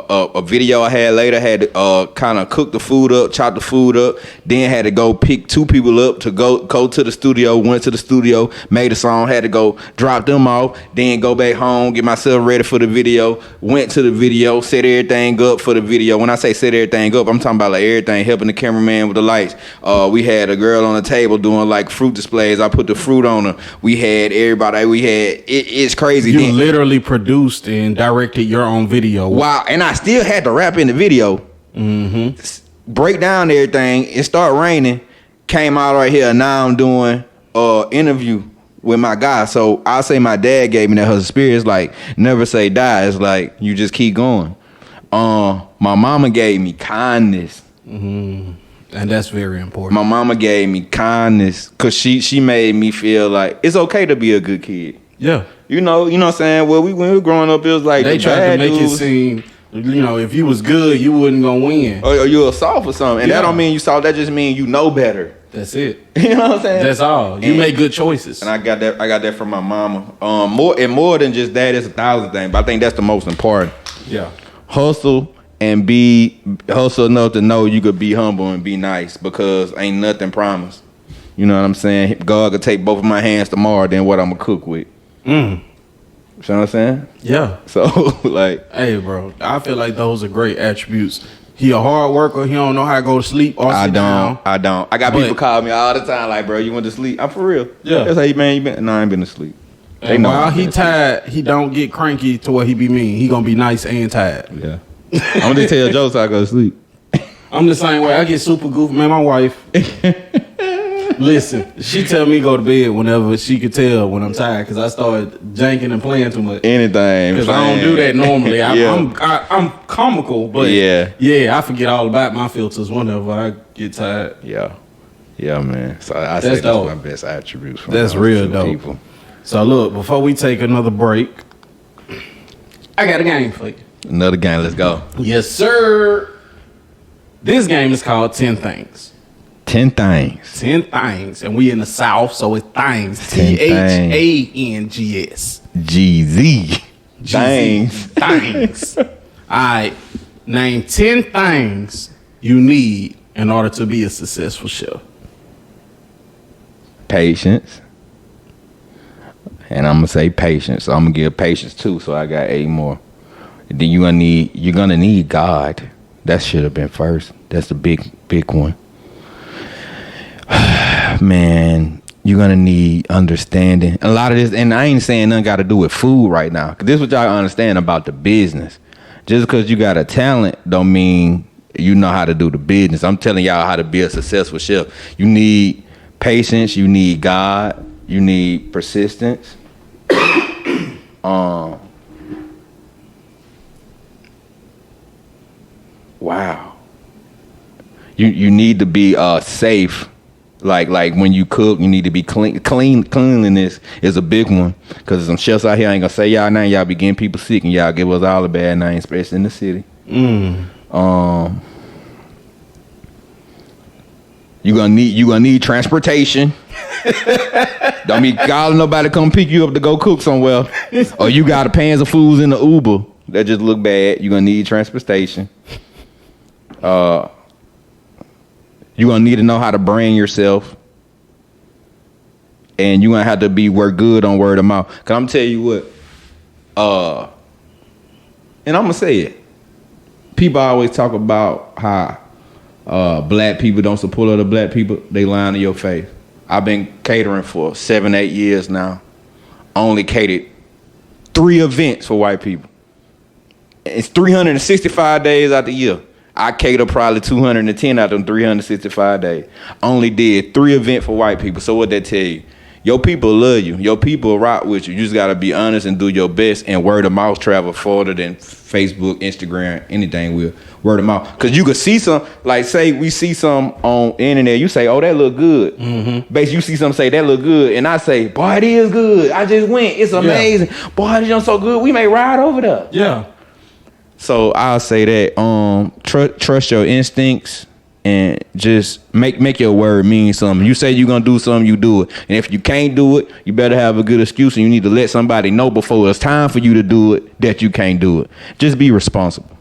a video I had later. Had to kind of cook the food up, chop the food up. Then had to go pick 2 people up to go to the studio. Went to the studio, made a song. Had to go drop them off. Then go back home, get myself ready for the video. Went to the video, set everything up for the video. When I say set everything up, I'm talking about like everything, helping the cameraman with the lights. We had a girl on the table doing like fruit displays. I put the fruit on her. We had everybody. It's crazy. You literally produced and directed your own video. Wow, and I still had to rap in the video. Break down everything. It started raining. Came out right here. Now I'm doing interview with my guy. So I say my dad gave me that her spirit. It's like never say die. It's like you just keep going. My mama gave me kindness. And that's very important. My mama gave me kindness because she made me feel like it's okay to be a good kid. Yeah. You know what I'm saying? Well, when we were growing up, it was like they tried to make it seem, if you was good, you wasn't gonna win. Or you a soft or something. And that don't mean you soft, that just means you know better. That's it. You know what I'm saying? That's all. You make good choices. And I got that from my mama. More than just that, it's 1,000 things. But I think that's the most important. Yeah. Hustle and hustle enough to know you could be humble and be nice because ain't nothing promised. You know what I'm saying? God could take both of my hands tomorrow, then what I'm gonna cook with. You know what I'm saying? Yeah. So like, hey, bro, I feel like those are great attributes. He a hard worker. He don't know how to go to sleep or sit down. I don't. I got people call me all the time like, bro, you went to sleep? I'm for real. Yeah. That's how you been. No, I ain't been to sleep. They know while he tired, he don't get cranky to where he be mean. He gonna be nice and tired. Yeah. I'm gonna just tell jokes so I go to sleep. I'm the same way. I get super goofy. Man, my wife. Listen, she tell me go to bed whenever she could tell when I'm tired because I started janking and playing too much. Anything. Because I don't do that normally. I'm comical, but I forget all about my filters whenever I get tired. Yeah, man. So I say that's my best attributes. That's real dope. People. So look, before we take another break, I got a game for you. Another game. Let's go. Yes, sir. This game is called 10 Things. 10 things. 10 things. And we in the South, so it's things. THANGS. GZ. Things. Things. All right. Name 10 things you need in order to be a successful chef. Patience. And I'm gonna say patience. So I'm gonna give patience too. So I got 8 more. And then you're gonna need God. That should have been first. That's the big one. Man, you're gonna need understanding. A lot of this, and I ain't saying nothing got to do with food right now. Cause this is what y'all understand about the business. Just because you got a talent don't mean you know how to do the business. I'm telling y'all how to be a successful chef. You need patience. You need God. You need persistence. Wow. You need to be safe. Like when you cook, you need to be clean. Cleanliness is a big one. Cause some chefs out here, I ain't gonna say y'all name. Y'all be getting people sick, and y'all give us all a bad name, especially in the city. You gonna need transportation. Don't be calling nobody to come pick you up to go cook somewhere. Or you got pans of foods in the Uber that just look bad. You gonna need transportation. You gonna need to know how to brand yourself, and you gonna have to be good on word of mouth. Cause I'm tell you what, and I'm gonna say it. People always talk about how black people don't support other black people. They lying to your face. I've been catering for 7-8 years now. Only catered 3 events for white people. It's 365 days out the year. I cater probably 210 out of them 365 days. Only did 3 events for white people. So what that tell you? Your people love you. Your people rock with you. You just gotta be honest and do your best. And word of mouth travel further than Facebook, Instagram, anything will. Word of mouth. Cause you could see some, like say we see some on the internet. You say, oh, that look good. Basically, you see some say that look good, and I say, boy, it is good. I just went. It's amazing. Yeah. Boy, it is so good. We may ride over there. Yeah. So I'll say that trust your instincts and just make your word mean something. You say you're gonna do something, you do it. And if you can't do it, you better have a good excuse, and you need to let somebody know before it's time for you to do it that you can't do it. Just be responsible.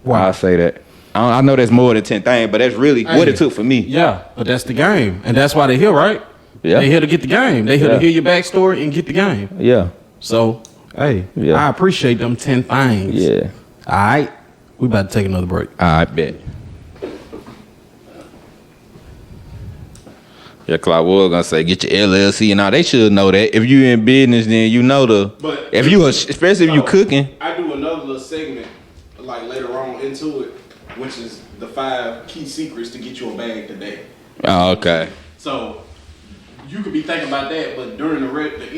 Wow. I'll say that. I know that's more than 10 things, but that's really what it took for me. Yeah, but that's the game. And that's why they're here, right? Yeah. They here to get the game. They here to hear your backstory and get the game. Yeah. So, hey, I appreciate them 10 things. Yeah. All right. We about to take another break. I bet. Yeah, cause I was gonna say get your LLC and all. They should know that. If you in business, then you know But if you, especially if you cooking. I do another little segment like later on into it, which is the 5 key secrets to get you a bag today. Oh, okay. So you could be thinking about that, but during the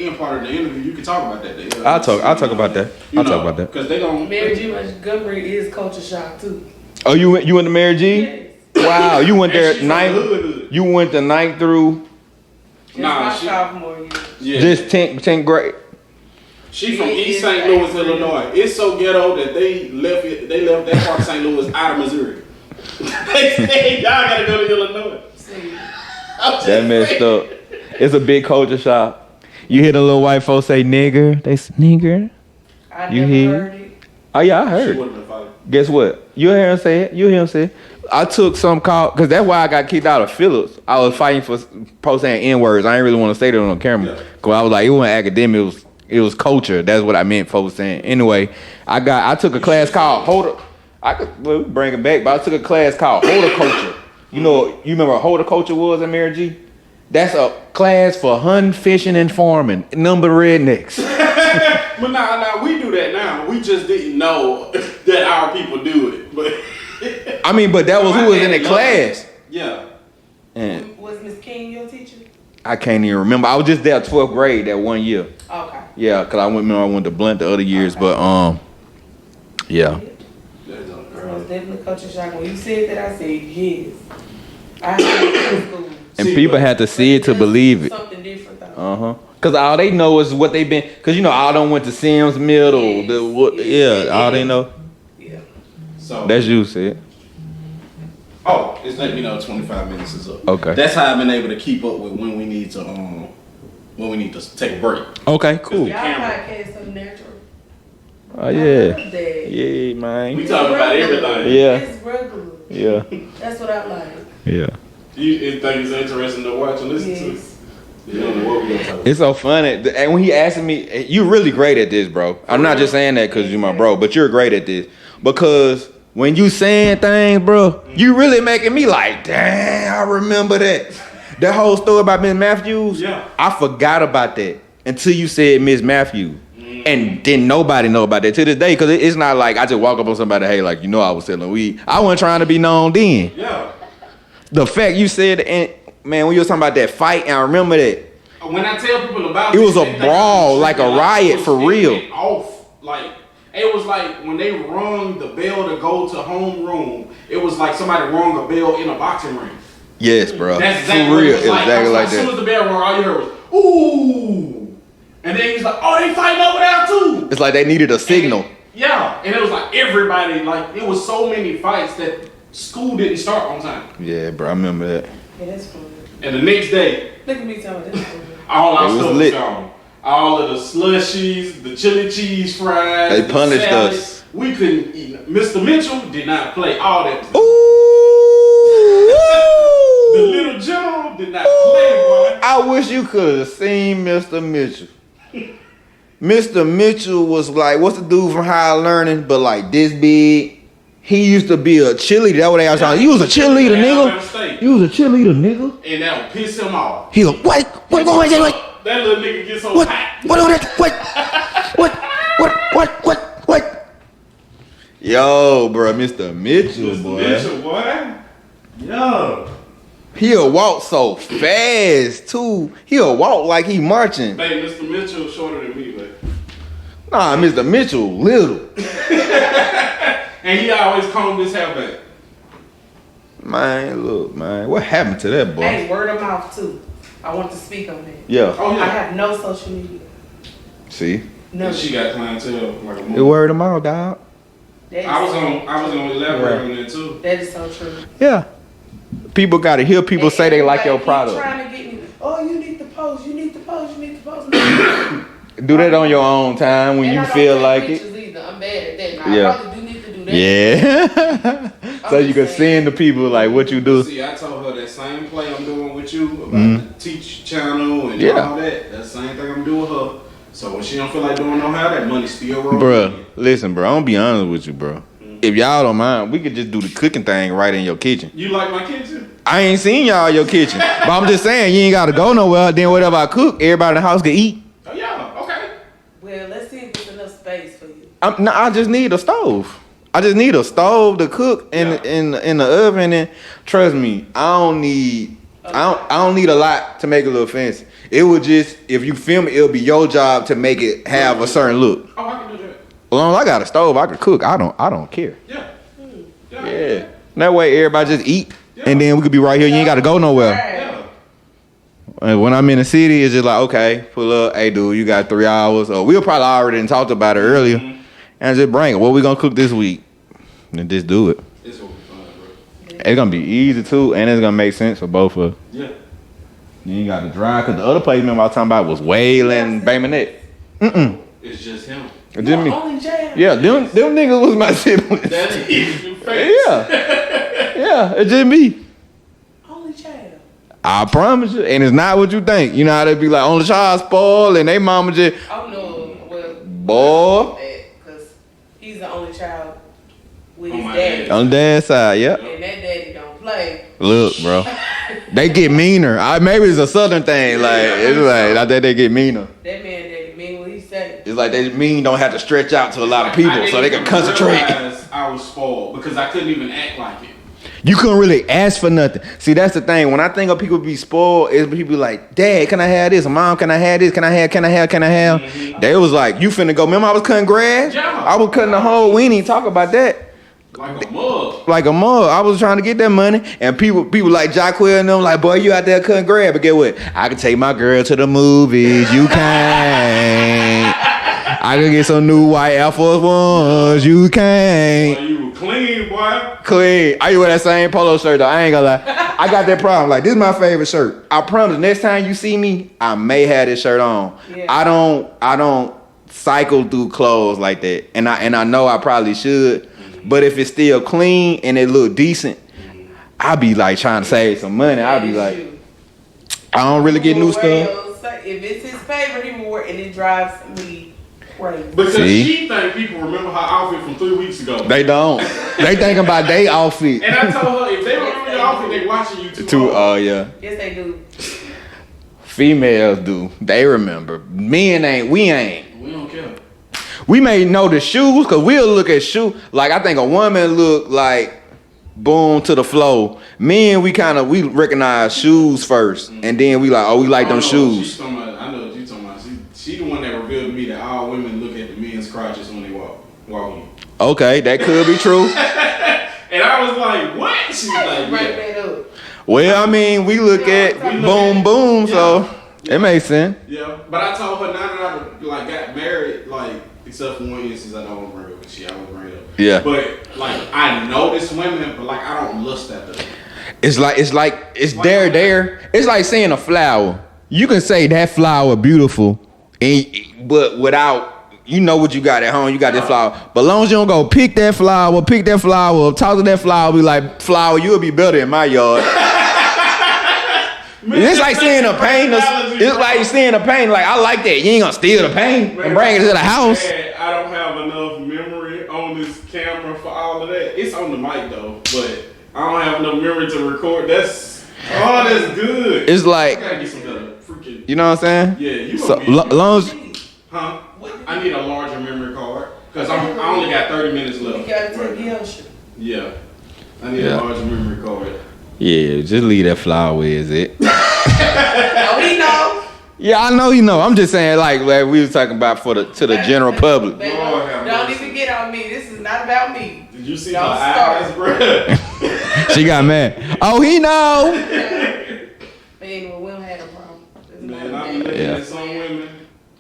end part of the interview, you can talk about that. I'll talk about that. I'll talk about that. Because they gonna Mary G. Montgomery is culture shock too. Oh, you went to Mary G? Yes. Wow, you went there Hood. 9th. You went to 9th through. My sophomore year. Yeah. Just 10th grade. She from East St. Louis, Illinois. It's so ghetto that they left that part of St. Louis out of Missouri. They said y'all gotta go to Illinois. That messed up. It's a big culture shock. You hear the little white folks say nigger. They say nigger. I You never hear? heard it. Oh yeah, I heard. She would've been fine. Guess what? You hear him say it. You hear him say it. I took some call because that's why I got kicked out of Phillips. I was fighting for saying N words. I didn't really want to say that on camera because I was like, it wasn't academic. It was culture. That's what I meant. Folks saying. Anyway, I took a class called we bring it back, but I took a class called Horticulture. You remember what horticulture was in Mary G? That's a class for hunting, fishing, and farming. Number rednecks. But now we do that now. We just didn't know that our people do it. But I mean, but that was who was in the class. Yeah. And Was Miss King your teacher? I can't even remember. I was just there 12th grade that one year. Okay. Yeah, cause I went to Blunt the other years, but yeah. It was definitely culture shock. When you said that, I said yes. I had to school. And people had to see it to believe it. Something different though. Cause all they know is what they've been. Cause all them went to Sims Middle. All they know. Yeah. So That's you said. Oh, it's letting me know 25 minutes is up. Okay. That's how I've been able to keep up with when we need to take a break. Okay, cool. Y'all podcast so natural. Oh yeah. That. Yeah, man. We talk about everything. Yeah. It's regular. Yeah. That's what I like. Yeah. You think it's interesting to watch and listen to? Yes. You don't know what we gonna talk about. It's so funny. And when he asked me, you're really great at this, bro. I'm not just saying that because you're my bro, but you're great at this. Because when you saying things, bro, you really making me like, damn, I remember that. That whole story about Miss Matthews, Yeah. I forgot about that until you said Miss Matthews. And didn't nobody know about that to this day, because it's not like I just walk up on somebody, hey, like, I was selling weed. I wasn't trying to be known then. Yeah. The fact you said, and man, when you was talking about that fight, and I remember that. when I tell people about it this, was a they think brawl, I'm like a tripping. riot for it real. went off. Like, it was like when they rung the bell to go to homeroom, it was like somebody rung a bell in a boxing ring. Yes, bro. That's exactly for real. what it was like. Exactly like As soon that. as the bell rung, all you heard was, ooh. And then he's like, oh, they fighting over there too. It's like they needed a signal. Yeah, and it was like everybody, like, it was so many fights that school didn't start on time. Yeah, bro, I remember that. Yeah, that's funny. And the next day, Look at me telling this. all our It was stuff was lit. gone. All of the slushies, the chili cheese fries, They the punished salad, us. We couldn't eat. Mr. Mitchell did not play all that. The Ooh! little Joe did not play, boy. I wish you could have seen Mr. Mitchell. Mr. Mitchell was like, what's the dude from Higher Learning, but like this big. He used to be a cheerleader. That's what they was talking. You was a cheerleader, nigga. You was a cheerleader, nigga. And that would piss him off. He was what? That little nigga gets so hot. What? Yo, bro, Mr. Mitchell, Mr. boy. Mitchell, boy. Yo. He'll walk so fast too. He'll walk like he marching. Hey, Mr. Mitchell shorter than me, but. Nah, Mr. Mitchell, little. And he always combed his hair back. Man, look, man, what happened to that boy? Hey, word of mouth too. I want to speak on that. Yeah. Oh, I yeah. have no social media. See, No. And she got clientele like a it movie. word him out, dog. That is I was so- gonna elaborate on that too. That is so true. Yeah. People gotta hear people say they like your Everybody keep product. Trying to get me. Oh, you need to post. You need to post. You need to post. Do that on your own time when And you I don't feel take like it. pictures either. I'm bad at that. Now, Yeah. I probably do need to do that. Yeah. So you can send the people like what you do. See, I told her that same play I'm doing with you about the teach channel and Yeah. all that. That same thing I'm doing with her. So when she don't feel like doing no how, that money still rolling. Bruh, listen, bro, I'm gonna be honest with you, bro. If y'all don't mind, we could just do the cooking thing right in your kitchen. You like my kitchen? I ain't seen y'all in your kitchen. But I'm just saying, you ain't gotta go nowhere. Then whatever I cook, everybody in the house can eat. Oh yeah, okay. Well, let's see if there's enough space for you. I just need a stove. I just need a stove to cook in the oven. And trust me, I don't need a lot to make it look fancy. It would just, if you film it, it'll be your job to make it have a certain look. Oh, I can do that. As long as I got a stove, I can cook. I don't care. Yeah. Yeah. That way everybody just eat. And then we could be right here. You ain't gotta go nowhere. Yeah. And when I'm in the city, it's just like, okay, pull up. Hey, dude, you got 3 hours. Or we'll probably already done talked about it earlier. And just bring it. What we gonna cook this week? And just do it. This will be fun, bro. It's gonna be easy too, and it's gonna make sense for both of us. Yeah. You ain't got to drive, cause the other place remember I was talking about was Wayland, Baymanette. It's just him. It just me. Only jab. Yeah, them niggas was my siblings. That is your face. Yeah, it's just me. Only child. I promise you, and it's not what you think. You know how they be like, only child spoiled, and they mama just Oh no. Well. boy Because he's the only child with On his my daddy. on dad's side. Yep. And that daddy don't play. Look, bro, they get meaner. Maybe it's a southern thing. Like it's like I think they get meaner. That man daddy mean what he say. It's like they mean don't have to stretch out to a lot of I people, didn't so they can even concentrate. realize I was spoiled because I couldn't even act like it. You couldn't really ask for nothing. See, that's the thing. When I think of people be spoiled, is people like, Dad, can I have this? Mom, can I have this? Can I have? Mm-hmm. They was like, you finna go. Remember I was cutting grass? Yeah. I was cutting the whole, we ain't even talk about that. Like a mug. Like a mug. I was trying to get that money. And people like Jacquel and them like, boy, you out there cutting grass. But get what? I can take my girl to the movies. You can't. I can get some new white Air Force Ones. You can't. Boy, you were clean, boy. Clean. I wear that same polo shirt though. I ain't gonna lie. I got that problem. Like, this is my favorite shirt. I promise next time you see me, I may have this shirt on. Yeah. I don't cycle through clothes like that. And I know I probably should. But if it's still clean and it look decent, I be like trying to save some money. I be like, I don't really get new stuff. If it's his favorite, he will wear, and it drives me crazy. Because See? she think people remember her outfit from 3 weeks ago. They don't. They thinking about their outfit. And I told her, if they remember your outfit, they watching you too. Too, long. yeah. Yes, they do. Females do. They remember. Men ain't. We ain't. We don't care. We may know the shoes because we'll look at shoe. Like I think a woman look like boom to the flow. Men, we recognize shoes first, and then we like, oh, we like them shoes. I know what you talking about. She the one that revealed to me that all women look at the men's crotches when they walking. Okay, that could be true. And I was like, what? She's like, yeah. Well, I mean, we look at boom, so it makes sense. Yeah, but I told her now that I like got married, like except for one instance, I don't bring it up, but she always bring it up. Yeah. But like I notice women, but like I don't lust at them. It's there. It's like seeing a flower. You can say that flower beautiful, but without. You know what you got at home. You got this flower. But as long as you don't go pick that flower, talk to that flower, be like, flower, you'll be better in my yard. It's like seeing a painter. It's like seeing a painter. Like, I like that. You ain't gonna steal the paint and bring it to the house. I don't have enough memory on this camera for all of that. It's on the mic though, but I don't have enough memory to record. That's good. It's like, I gotta get some better freaking. You know what I'm saying? Yeah, you. So long as. Huh? I need a larger memory card because I only got 30 minutes left. You gotta take the ocean. Yeah, I need a larger memory card. Yeah, just leave that flower where is it. Oh, he know. Yeah, I know he know. I'm just saying, like we was talking about to the general public. Baby, don't even get on me. This is not about me. Did you see my eyes, bro? She got mad. Oh, he know. But anyway, we don't have a problem. Man, I be looking at some women,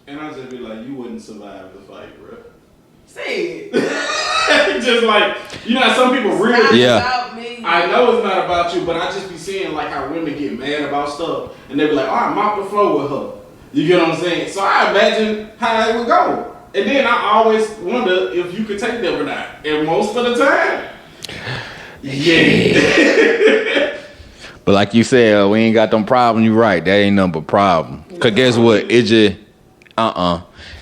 and I just be like, you wouldn't survive the fight, bro. Say it. Just like, you know, some people really. Yeah. About me. I know it's not about you, but I just be seeing like how women get mad about stuff, and they be like, "Oh, I mopped the floor with her." You get what I'm saying? So I imagine how it would go, and then I always wonder if you could take them or not. And most of the time, yeah. But like you said, we ain't got them problems. You right? That ain't nothing but problem. Cause guess what? It just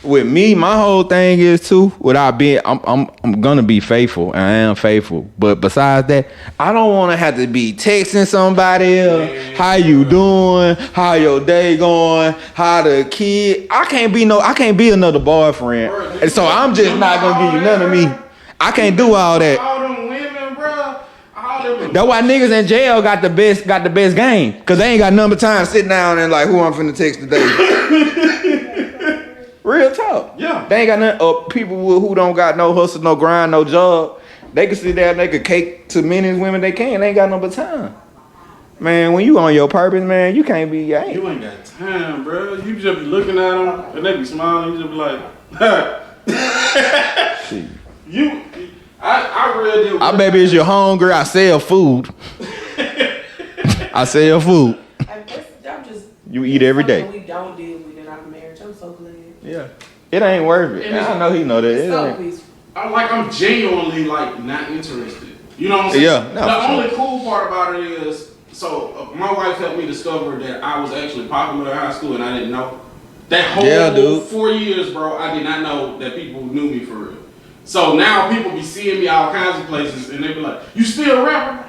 With me, my whole thing is too. Without being, I'm gonna be faithful, and I am faithful. But besides that, I don't want to have to be texting somebody else. How you doing? How your day going? How the kid? I can't be another boyfriend, and so I'm just not gonna give you none of me. I can't do all that. All them women, bro. That's why niggas in jail got the best game, cause they ain't got number time sitting down and like, who I'm finna text today. Real talk. Yeah. They ain't got nothing. People who don't got no hustle, no grind, no job, they can sit there and they can cake to many women they can. They ain't got no but time. Man, when you on your purpose, man, you can't be. You ain't got time, bro. You just be looking at them and they be smiling. You just be like, I really do. I baby is your hungry. I sell food. I sell food. I'm just. You eat every day. We don't deal with in our marriage. I'm so glad. Yeah. It ain't worth it. I know he know that. It's so peaceful. I'm genuinely like not interested. You know what I'm saying? Yeah. No, the only cool part about it is, my wife helped me discover that I was actually popular in high school and I didn't know. That whole 4 years, bro, I did not know that people knew me for real. So now people be seeing me all kinds of places and they be like, "You still a rapper?"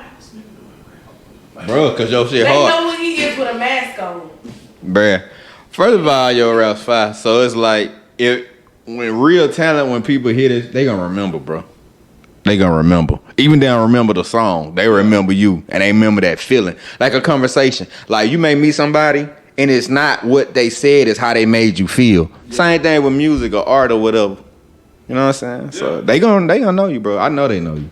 Bro, cause your shit they hard. They know what he is with a mask on. Bruh. First of all, your rap's fire. So it's like, when real talent, when people hear this, they gonna remember, bro. They gonna remember. Even they don't remember the song. They remember you, and they remember that feeling. Like a conversation. Like, you may meet somebody, and it's not what they said, it's how they made you feel. Yeah. Same thing with music or art or whatever. You know what I'm saying? Yeah. So they gonna know you, bro. I know they know you.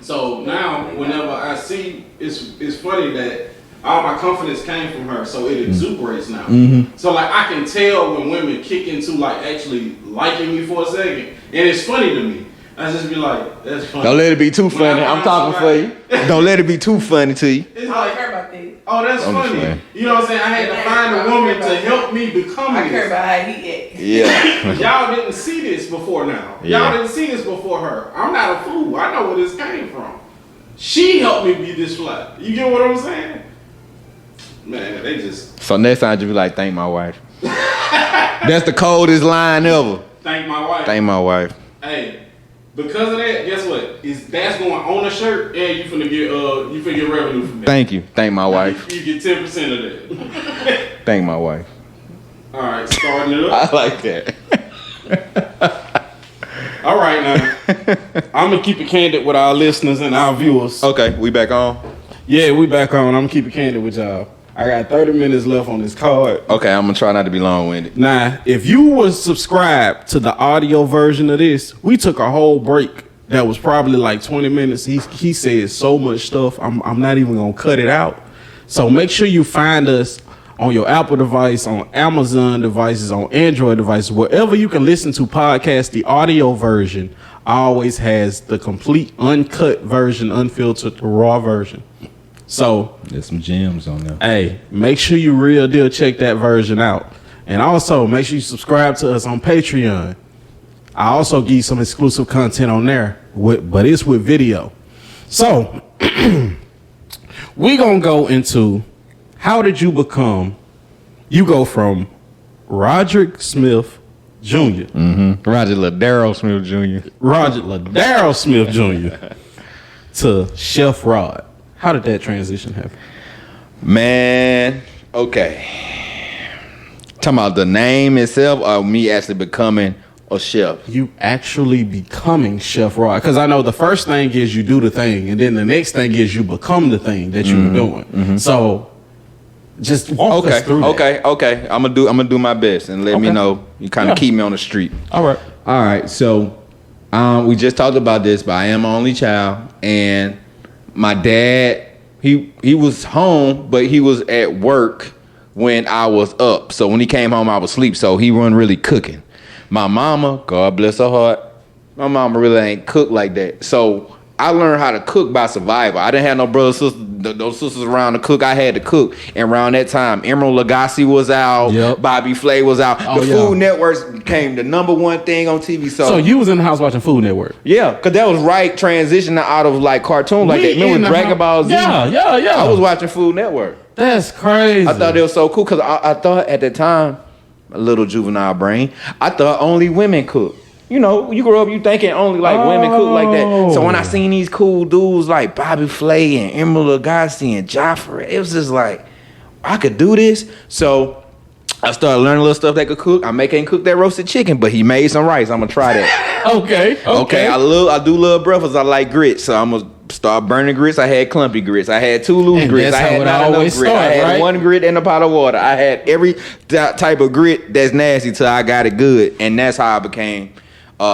So now, whenever I see, it's funny that all my confidence came from her, so it exuberates now. Mm-hmm. So like I can tell when women kick into like actually liking me for a second, and it's funny to me. I just be like, that's funny. Don't let it be too funny. I'm talking for you. Don't let it be too funny to you. It's I care about that. Oh, that's funny. You know what I'm saying? I had to find a woman to help me become this. I care about how he acts. Yeah. Y'all didn't see this before now. Yeah. Y'all didn't see this before her. I'm not a fool. I know where this came from. She helped me be this fly. You get what I'm saying? Man, they just... So next time you be like, thank my wife. That's the coldest line ever. Thank my wife. Thank my wife. Hey, because of that, guess what? That's going on a shirt, and you finna get revenue from that. Thank you. Thank my wife. You get 10% of that. Thank my wife. All right, starting it up. I like that. All right, now. I'm gonna keep it candid with our listeners and our viewers. Okay, we back on. Yeah, we back on. I'm gonna keep it candid with y'all. I got 30 minutes left on this card. Okay, I'm gonna try not to be long-winded. Now, if you was subscribed to the audio version of this, we took a whole break that was probably like 20 minutes. He said so much stuff. I'm not even gonna cut it out. So make sure you find us on your Apple device, on Amazon devices, on Android devices, wherever you can listen to podcasts. The audio version always has the complete uncut version, unfiltered, the raw version. So There's some gems on there. hey, make sure you real deal check that version out. And also make sure you subscribe to us on Patreon. I also give you some exclusive content on there, but it's with video. So we gonna go into how did you become, you go from Roderick Smith Jr. Roger Ladero Smith Jr. Roger Ladero Smith Jr. to Chef Rod. How did that transition happen? Man, okay. Talking about the name itself or me actually becoming a chef? You actually becoming Chef Rod. Because I know the first thing is you do the thing, and then the next thing is you become the thing that you were doing. So just walk us through that. Okay. I'm gonna do my best and let me know. You kind of keep me on the street. All right. So we just talked about this, but I am my only child, and my dad, he was home, but he was at work when I was up. So when he came home, I was asleep. So he wasn't really cooking. My mama, God bless her heart, my mama really ain't cook like that. So I learned how to cook by survival. I didn't have no brothers, sisters, those sisters around to cook. I had to cook. And around that time, Emerald Lagasse was out. Yep. Bobby Flay was out. The Food Network became the #1 thing on TV. So you was in the house watching Food Network? Yeah, because that was right transitioning out of like cartoons like that. Remember Dragon Ball Z? Yeah. I was watching Food Network. That's crazy. I thought it was so cool because I thought at the time, a little juvenile brain, I thought only women cook. You know, you grow up, you thinking only like women cook like that. So when I seen these cool dudes like Bobby Flay and Emerald Lagasse and Joffrey, it was just like, I could do this. So I started learning little stuff that could cook. I can't cook that roasted chicken, but he made some rice. I'm gonna try that. Okay. I do love breakfast. I like grits, so I'm gonna start burning grits. I had clumpy grits. I had 2 loose And grits. that's I had how it not always enough grit. start, I had right? 1 grit in a pot of water. I had every type of grit that's nasty till I got it good, and that's how I became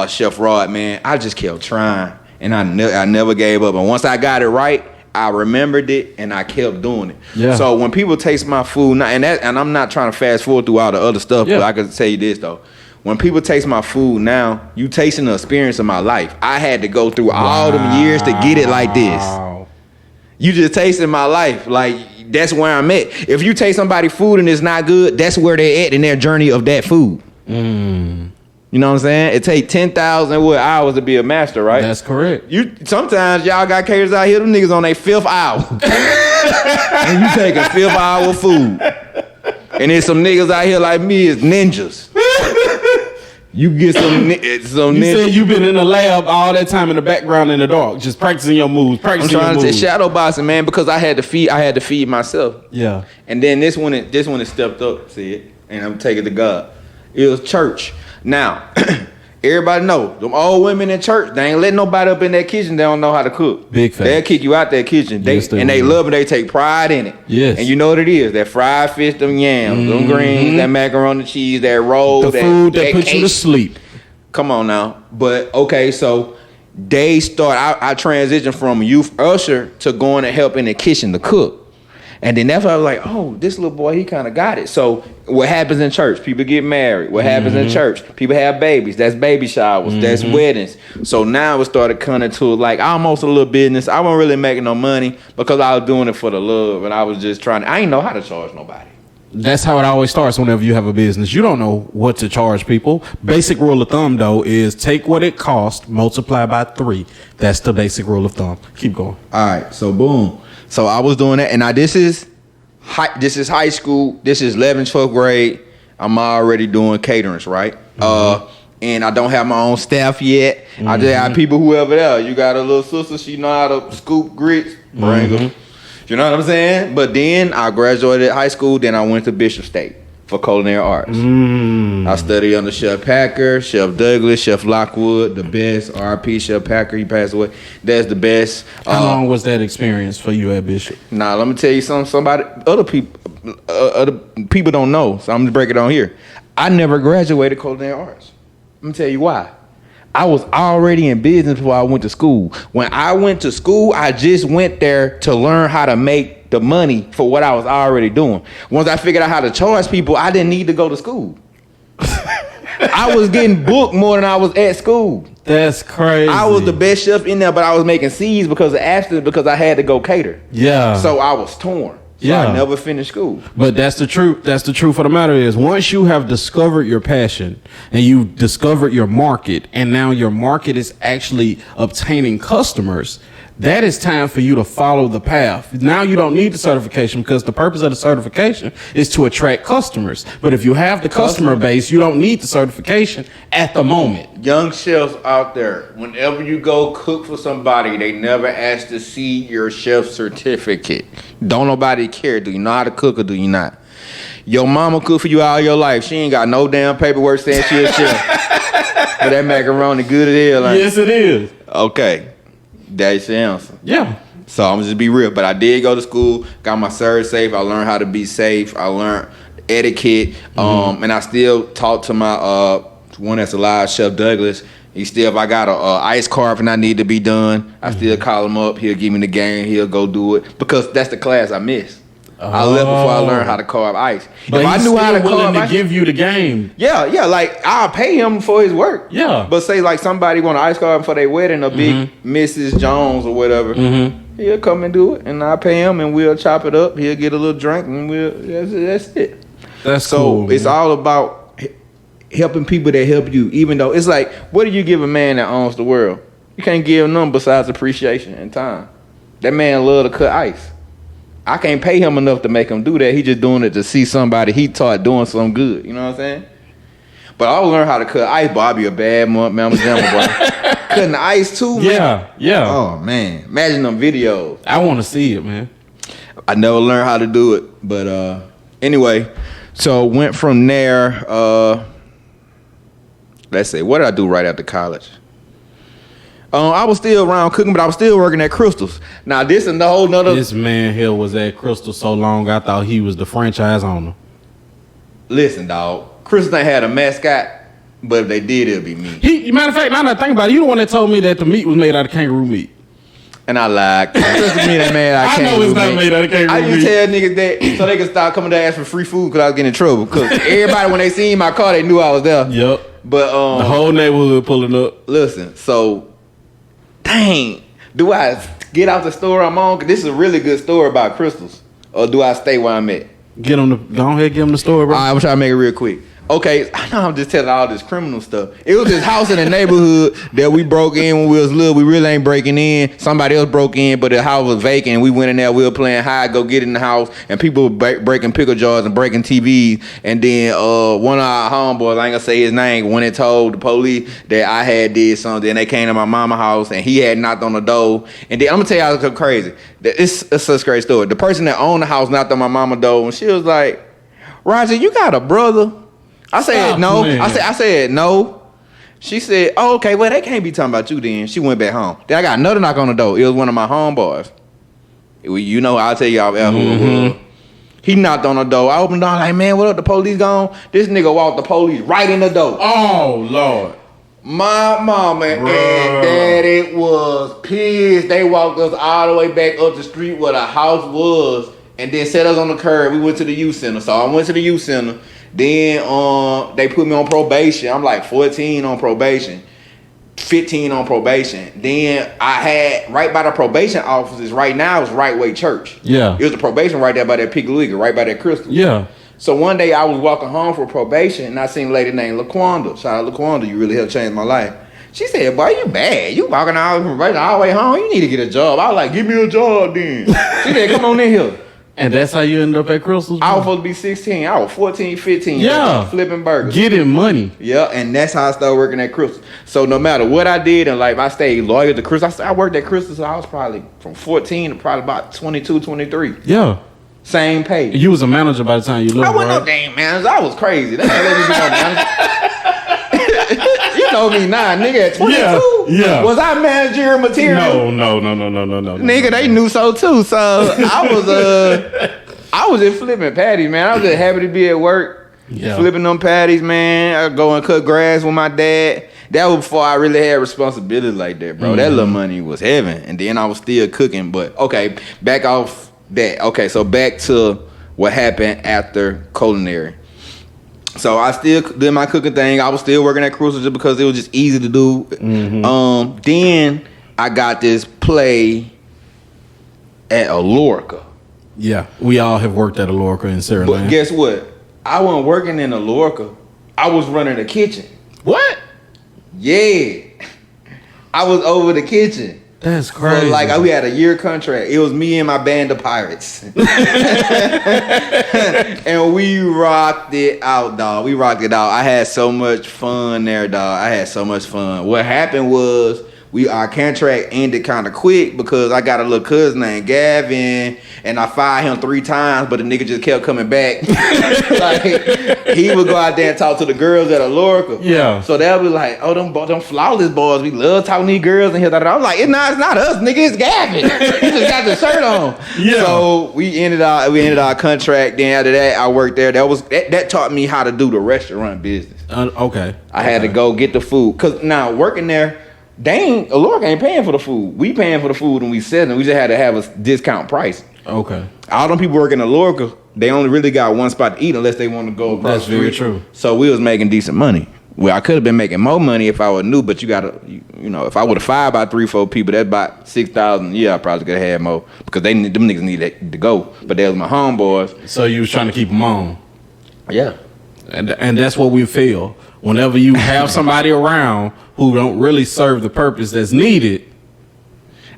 Chef Rod. Man, I just kept trying, and I never gave up. And once I got it right, I remembered it, and I kept doing it. Yeah. So when people taste my food, and I'm not trying to fast forward through all the other stuff, but I can tell you this though. When people taste my food now, you tasting the experience of my life. I had to go through all them years to get it like this. You just tasting my life. Like, that's where I'm at. If you taste somebody's food and it's not good, that's where they're at in their journey of that food. You know what I'm saying? It take 10,000 hours to be a master, right? That's correct. Sometimes y'all got caterers out here, them niggas on their 5th hour. And you take a 5th hour food. And there's some niggas out here like me is ninjas. You get some You ninjas. said you've been in the lab all that time in the background in the dark, just practicing your moves, I'm trying to say shadow boxing, man, because I had to feed myself. Yeah. And then this one is stepped up, see it, and I'm taking to God. It was church. Now, everybody know them old women in church. They ain't letting nobody up in that kitchen. They don't know how to cook. Big fact. They'll kick you out that kitchen. Yes, They love it. They take pride in it. Yes. And you know what it is? That fried fish, them yams, them greens, that macaroni and cheese, that roll, The food that puts you to sleep. Come on now. But okay, so they start. I transitioned from youth usher to going to help in the kitchen to cook. And then that's why I was like, oh, this little boy, he kind of got it. So what happens in church? People get married. What happens in church? People have babies. That's baby showers. That's weddings. So now it started coming to like almost a little business. I wasn't really making no money because I was doing it for the love. And I was just trying to, I didn't know how to charge nobody. That's how it always starts whenever you have a business. You don't know what to charge people. Basic rule of thumb, though, is take what it costs, multiply by 3. That's the basic rule of thumb. Keep going. All right, so boom. So I was doing that, and now this is high school. This is 11th, 12th grade. I'm already doing caterings, right? And I don't have my own staff yet. I just have people, whoever there. You got a little sister, she know how to scoop grits, bring them. You know what I'm saying? But then I graduated high school, then I went to Bishop State for culinary arts. I studied under Chef Packer, Chef Douglas, Chef Lockwood, the best. RP Chef Packer, he passed away. That's the best. How long was that experience for you at Bishop? Now, let me tell you something. Other people don't know, so I'm gonna break it on here. I never graduated culinary arts. Let me tell you why. I was already in business before I went to school. When I went to school, I just went there to learn how to make the money for what I was already doing. Once I figured out how to charge people, I didn't need to go to school. I was getting booked more than I was at school. That's crazy. I was the best chef in there, but I was making C's because of abstinence because I had to go cater. Yeah. So I was torn. So I never finished school. But that's the truth. That's the truth of the matter is once you have discovered your passion and you discovered your market and now your market is actually obtaining customers, that is time for you to follow the path. Now you don't need the certification because the purpose of the certification is to attract customers. But if you have the customer base, you don't need the certification at the moment. Young chefs out there, whenever you go cook for somebody, they never ask to see your chef certificate. Don't nobody care. Do you know how to cook or do you not? Your mama cooked for you all your life. She ain't got no damn paperwork saying she a chef. But that macaroni good as hell. Like, Yes, it is. okay. That's the answer. Yeah. So I'm just be real. But I did go to school, got my serve safe. I learned how to be safe. I learned etiquette. And I still talk to my one that's alive, Chef Douglas. He still, if I got a ice carving I need to be done, I still call him up. He'll give me the game. He'll go do it because that's the class I missed. I left before I learned how to carve ice. But if I knew how to carve to ice, give you the game. yeah, like I'll pay him for his work. Yeah. But say like somebody want an ice carving for their wedding, a big Mrs. Jones or whatever, he'll come and do it, and I pay him, and we'll chop it up. He'll get a little drink, and that's it. That's So cool. it's all about helping people that help you. Even though it's like, what do you give a man that owns the world? You can't give him nothing besides appreciation and time. That man love to cut ice. I can't pay him enough to make him do that. He just doing it to see somebody he taught doing something good. You know what I'm saying? But I'll learn how to cut ice, boy. I'll be a bad mama jammer, boy. Cutting the ice too, man. Yeah. Oh, man. Imagine them videos. I want to see it, man. I never learned how to do it. But anyway, so went from there. Let's see. What did I do right after college? I was still around cooking, but I was still working at Crystal's. Now, this is a whole nother... This man here was at Crystal so long, I thought he was the franchise owner. Listen, dog. Crystal's ain't had a mascot, but if they did, it'd be me. Matter of fact, now that I think about it, you the one that told me that the meat was made out of kangaroo meat. And I lied. Crystal's meat ain't made out of kangaroo know it's not made out of kangaroo I used meat. to tell niggas that so they could stop coming to ask for free food because I was getting in trouble. Because everybody, when they seen my car, they knew I was there. Yep. But The whole neighborhood pulling up. listen, so... Dang, do I get out the store I'm on? 'Cause this is a really good story about crystals. Or do I stay where I'm at? Go ahead, give him the story, bro. I'm trying to make it real quick. Okay, I know I'm just telling all this criminal stuff. It was this house in the neighborhood that we broke in when we was little. We really ain't breaking in. Somebody else broke in, but the house was vacant. We went in there. We were playing hide, go get in the house, and people were breaking pickle jars and breaking TVs. And then one of our homeboys, I ain't gonna say his name, went and told the police that I had did something. And they came to my mama's house, and he had knocked on the door. And then I'm gonna tell y'all something crazy. It's such a great story. The person that owned the house knocked on my mama's door, and she was like, "Roger, you got a brother?" I said no. I said no. She said, "Oh, okay, well, they can't be talking about you then." She went back home. Then I got another knock on the door. It was one of my homeboys. You know, I'll tell y'all who it was. He knocked on the door. I opened the door like, "Man, what up? The police gone?" This nigga walked the police right in the door. Oh, Lord. My mama and daddy was pissed. They walked us all the way back up the street where the house was and then set us on the curb. We went to the youth center. So I went to the youth center. Then they put me on probation. I'm like 14 on probation, 15 on probation. Then I had right by the probation offices right now is Right Way Church. Yeah. It was the probation right there by that Piggly Wiggly, right by that Crystal. Yeah. So one day I was walking home for probation and I seen a lady named LaQuanda. Shout out LaQuanda, you really helped change my life. She said, "Boy, you bad. You walking all the way home. You need to get a job." I was like, "Give me a job then." She said, "Come on in here." And that's how you ended up at Crystal's? I was supposed to be 16. I was 14, 15. Yeah. Flipping burgers. Getting money. Yeah, and that's how I started working at Crystal. So no matter what I did in life, I stayed loyal to Crystal. I worked at Crystal, so I was probably from 14 to probably about 22, 23. Yeah. Same pay. You was a manager by the time you left, I wasn't right? no damn manager. I was crazy. They ain't let me be no manager. You know me now, nigga. At 22, Yeah. Was I managerial material? No. Nigga, they knew so too. So I was just flipping patties, man. I was just happy to be at work, flipping them patties, man. I go and cut grass with my dad. That was before I really had responsibility like that, bro. That little money was heaven, and then I was still cooking. But okay, back off that. Okay, so back to what happened after culinary. So I still did my cooking thing. I was still working at Cruiser just because it was just easy to do. Then I got this play at Alorca. Yeah, we all have worked at Alorca in Sarah But Land. guess what? I wasn't working in Alorca. I was running the kitchen. What? Yeah. I was over the kitchen. That's crazy. So like we had a year contract. It was me and my band of pirates. And we rocked it out, dog. We rocked it out. I had so much fun there, dog. I had so much fun. What happened was our contract ended kind of quick because I got a little cousin named Gavin, and I fired him 3 times, but the nigga just kept coming back. Like he would go out there and talk to the girls at Alorca. Yeah. So they'll be like, "Oh, them flawless boys, we love talking to these girls and here." I'm like, it's not us, nigga. It's Gavin. He just got the shirt on. Yeah. So we ended our contract. Then after that, I worked there. That taught me how to do the restaurant business. Okay. I had to go get the food because now working there. Alorca ain't paying for the food. We paying for the food and we selling. We just had to have a discount price. Okay. All them people working at Alorca, they only really got one spot to eat unless they want to go across That's the very street. true. So we was making decent money. Well, I could have been making more money if I was new, but you gotta, if I would have fired by 3-4 people, that's about 6,000. Yeah, I probably could have had more because them niggas needed to go. But they was my homeboys. So you was trying to keep them on. Yeah. And that's what we feel. Whenever you have somebody around who don't really serve the purpose that's needed.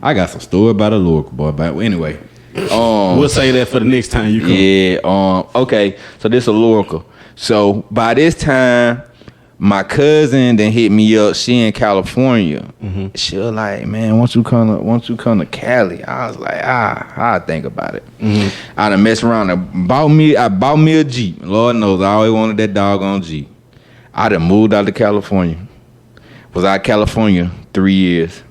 I got some story about Alorca, boy. But anyway. We'll say that for the next time you come. Yeah, okay. So this Alorca. So by this time, my cousin then hit me up. She in California. She was like, "Man, won't you come to Cali?" I was like, I think about it. I done messed around and bought me a Jeep. Lord knows I always wanted that doggone Jeep. I done moved out to California. Was out of California 3 years.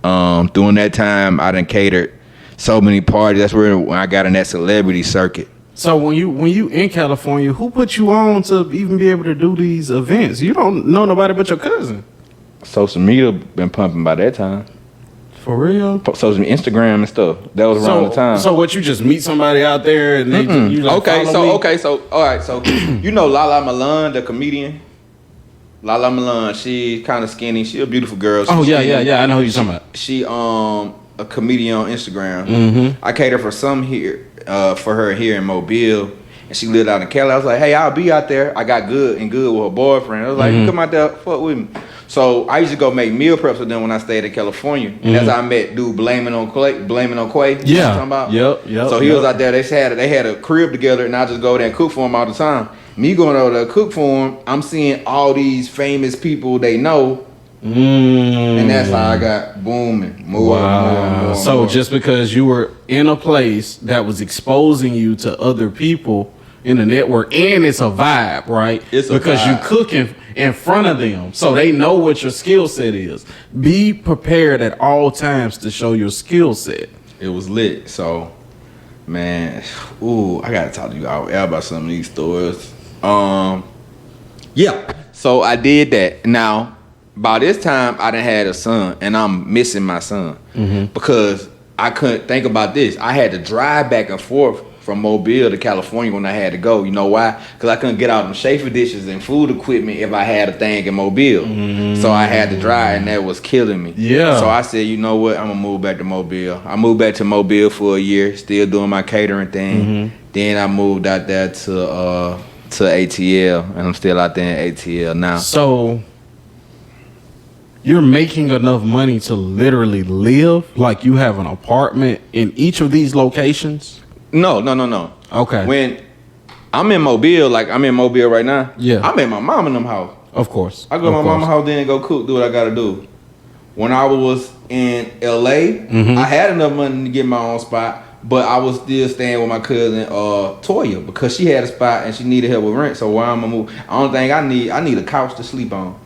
During that time, I done catered so many parties. That's when I got in that celebrity circuit. So when you in California, who put you on to even be able to do these events? You don't know nobody but your cousin. Social media been pumping by that time. For real? Social Instagram and stuff. That was around the time. So what, you just meet somebody out there and they you like, follow me? So all right, so you know Lala Milan, the comedian? Lala Milan, she's kind of skinny. She a beautiful girl. I know who you're talking about. She a comedian on Instagram. I catered for some here for her here in Mobile, and she lived out in Cali. I was like, "Hey, I'll be out there." I got good with her boyfriend. I was like, "Come out there, fuck with me." So I used to go make meal preps with them when I stayed in California, and that's how I met dude blaming on Quay. You know what I'm talking about? Yep. So he was out there. They had a crib together, and I just go there and cook for him all the time. Me going over there to cook for him, I'm seeing all these famous people they know. And that's how I got booming. More. So just because you were in a place that was exposing you to other people in the network, and it's a vibe, right? It's a because vibe. you cooking in front of them, so they know what your skill set is. Be prepared at all times to show your skill set. It was lit. So, man, I gotta talk to you out about some of these stories. Yeah. So I did that. Now, by this time, I done had a son, and I'm missing my son because I couldn't think about this. I had to drive back and forth from Mobile to California when I had to go. You know why? Because I couldn't get out them Schaefer dishes and food equipment if I had a thing in Mobile. So I had to drive, and that was killing me. Yeah. So I said, you know what? I'm gonna move back to Mobile. I moved back to Mobile for a year, still doing my catering thing. Then I moved out there to ATL, and I'm still out there in ATL now. So you're making enough money to literally live? Like you have an apartment in each of these locations? No. Okay. When I'm in Mobile, like I'm in Mobile right now, Yeah. I'm at my mom and them house. Of course. I go to my mama's house, then go cook, do what I gotta do. When I was in LA, I had enough money to get my own spot, but I was still staying with my cousin Toya because she had a spot and she needed help with rent. So why I'm gonna move? I don't think I need a couch to sleep on.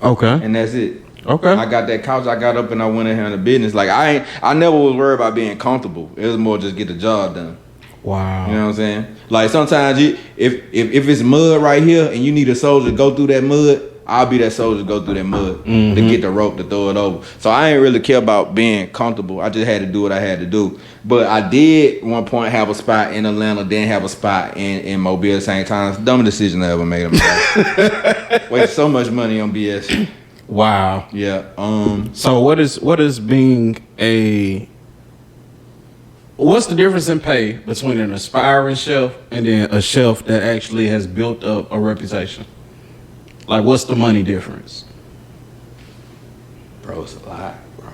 Okay. And that's it. Okay. I got that couch. I got up and I went in here on the business. Like I never was worried about being comfortable. It was more just get the job done. Wow. You know what I'm saying? Like sometimes if it's mud right here and you need a soldier to go through that mud, I'll be that soldier to go through that mud to get the rope to throw it over. So I ain't really care about being comfortable. I just had to do what I had to do. But I did one point have a spot in Atlanta, then have a spot in Mobile at the same time. It's the dumbest decision I ever made in my life. Waste so much money on BS. Wow. Yeah. So what's the difference in pay between an aspiring chef and then a chef that actually has built up a reputation? Like, what's the money difference? Bro, it's a lot, bro.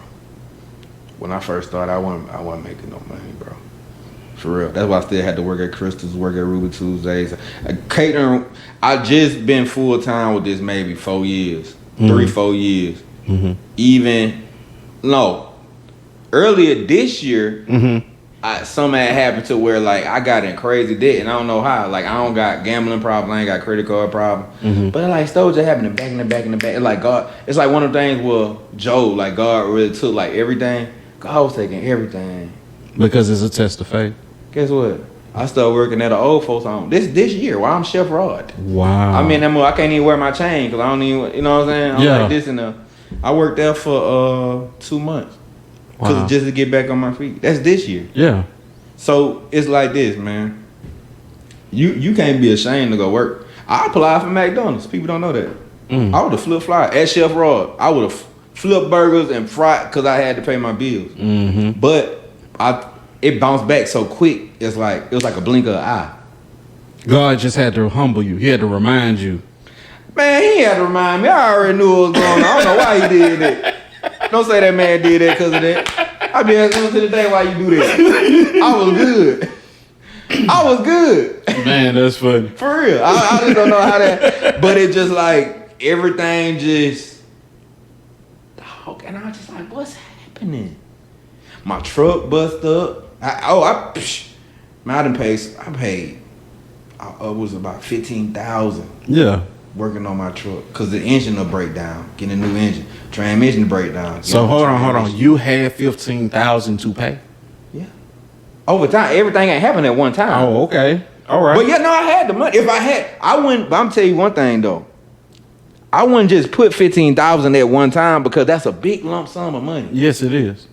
When I first started, I wasn't making no money, bro. For real. That's why I still had to work at Crystal's, work at Ruby Tuesdays. Catering, I just been full time with this maybe 4 years. 3-4 years. Earlier this year, something had happened to where like I got in crazy debt and I don't know how. Like I don't got gambling problem, I ain't got credit card problem. But like stuff just happened in the back. It's like God, it's like one of the things where Joe, like God really took like everything. God was taking everything. Because it's a test of faith. Guess what? I started working at an old folks home this year while I'm Chef Rod. Wow. I mean, I can't even wear my chain because I don't even, you know what I'm saying? I'm like this I worked there for 2 months. Cause just to get back on my feet. That's this year. Yeah. So it's like this, man. You can't be ashamed to go work. I applied for McDonald's. People don't know that. I would have flipped fly at Chef Rod. I would have flipped burgers and fried because I had to pay my bills. But it bounced back so quick. It was like a blink of an eye. God just had to humble you. He had to remind you. Man, he had to remind me. I already knew what was going on. I don't know why he did that. Don't say that man did that because of that. I be asking him to the day why you do that. I was good. Man, that's funny. For real. I just don't know how that. But it just like everything just. Dog, and I was just like, what's happening? My truck bust up. I done paid. I paid. It was about $15,000. Yeah. Working on my truck because the engine will break down. Getting a new engine, transmission to break down. So hold on. You had $15,000 to pay. Yeah. Over time, everything ain't happened at one time. Oh, okay. All right. But yeah, no, I had the money. If I wouldn't. But I'm tell you one thing though. I wouldn't just put $15,000 at one time because that's a big lump sum of money. Yes, it is.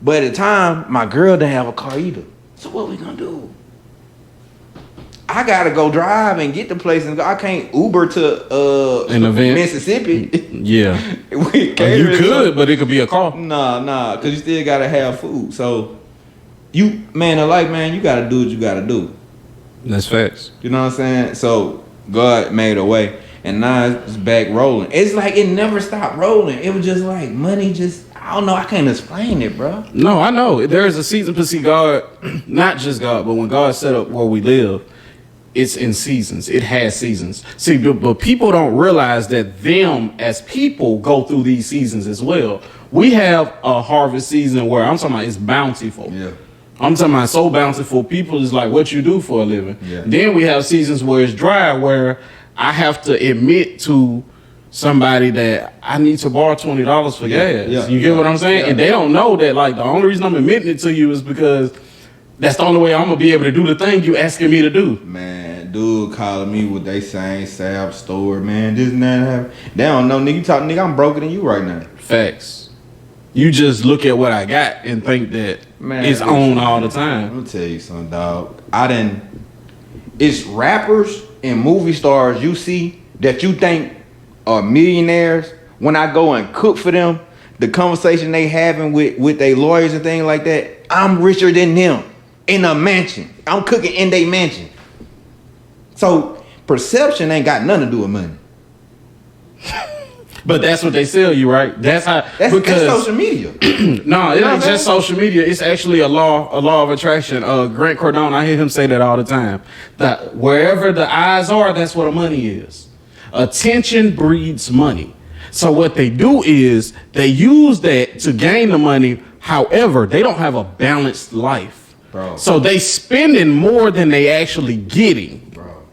But at the time, my girl didn't have a car either. So what we gonna do? I gotta go drive and get the place, and I can't Uber to an event, Mississippi. Yeah, you could, but it could be a car. Nah, because you still gotta have food. So you gotta do what you gotta do. That's facts. You know what I'm saying? So God made a way, and now it's back rolling. It's like it never stopped rolling. It was just like money. I don't know. I can't explain it, bro. No, I know there is a season to see God, not just God, but when God set up where we live. It's in seasons. It has seasons. See, but people don't realize that them as people go through these seasons as well. We have a harvest season where I'm talking about it's bountiful. Yeah. I'm talking about so bountiful. People is like, what you do for a living. Yeah. Then we have seasons where it's dry, where I have to admit to somebody that I need to borrow $20 for gas. Yeah. You get what I'm saying? Yeah. And they don't know that like the only reason I'm admitting it to you is because that's the only way I'm gonna be able to do the thing you asking me to do. Man, dude calling me what they saying, Sab store, man, this and that. They don't know, nigga. You talking, nigga, I'm broker than you right now. Facts. You just look at what I got and think that it's on all the time. Let me tell you something, dog. It's rappers and movie stars you see that you think are millionaires. When I go and cook for them, the conversation they having with their lawyers and things like that, I'm richer than them. In a mansion. I'm cooking in their mansion. So perception ain't got nothing to do with money. But that's what they sell you, right? That's social media. No, it ain't just social media. It's actually a law of attraction. Grant Cardone, I hear him say that all the time. That wherever the eyes are, that's where the money is. Attention breeds money. So what they do is they use that to gain the money. However, they don't have a balanced life. Bro. So they spending more than they actually getting. Bro.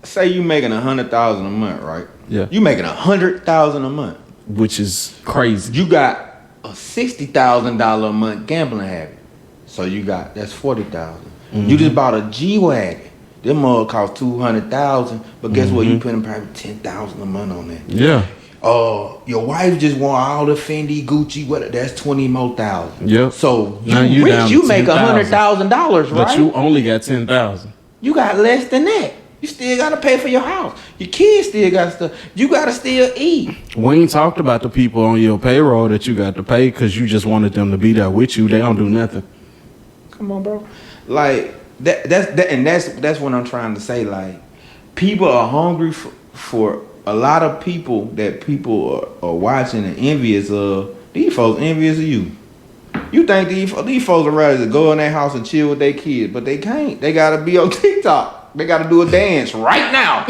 Say you making $100,000 a month, right? Yeah. You making $100,000 a month. Which is crazy. You got a $60,000 a month gambling habit. So you got, that's $40,000. You just bought a G-Wagon. Them mug cost $200,000, but guess what? You putting probably $10,000 a month on that. Yeah. Your wife just want all the Fendi, Gucci, what? That's 20 more thousand. Yep. So Now you down rich, to you make $10,000. $100,000, right? But you only got 10,000. You got less than that. You still gotta pay for your house. Your kids still got stuff. You gotta still eat. We ain't talked about the people on your payroll that you got to pay because you just wanted them to be there with you. They don't do nothing. Come on, bro. Like that's what I'm trying to say. Like, people are hungry for a lot of people that people are watching and envious of. These folks envious of you. You think these folks are ready to go in their house and chill with their kids, but they can't. They gotta be on TikTok. They gotta do a dance right now.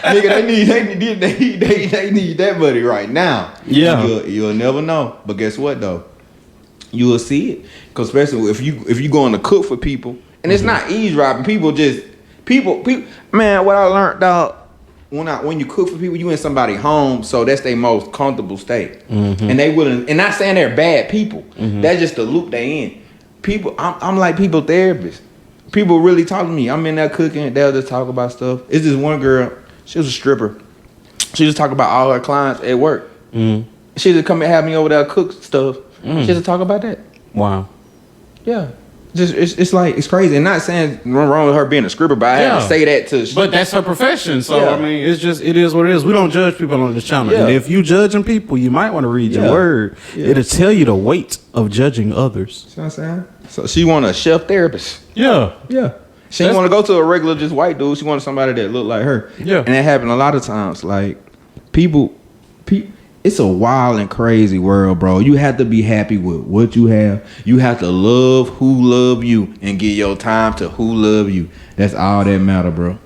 Nigga, they need that money right now. Yeah. You'll never know. But guess what though? You will see it. Cause especially if you going to cook for people, and it's not eavesdropping. People. Man, what I learned, dog. When you cook for people, you in somebody's home, so that's their most comfortable state. And they wouldn't. And not saying they're bad people. That's just the loop they in. People, I'm like people therapists. People really talk to me. I'm in there cooking. They'll just talk about stuff. It's this one girl. She was a stripper. She just talk about all her clients at work. She just come and have me over there cook stuff. She just talk about that. Wow. Yeah. Just it's like it's crazy. And not saying wrong with her being a stripper, but I have to say that to. But that's her profession, so Yeah. I mean, it is what it is. We don't judge people on this channel, Yeah. and if you judging people, you might want to read your word. Yeah. It'll tell you the weight of judging others. See what I'm saying? So she want a chef therapist. Yeah. Yeah. She didn't want to go to a regular just white dude. She wanted somebody that looked like her. Yeah. And that happened a lot of times. Like people, it's a wild and crazy world, bro. You have to be happy with what you have. You have to love who love you and give your time to who love you. That's all that matter, bro.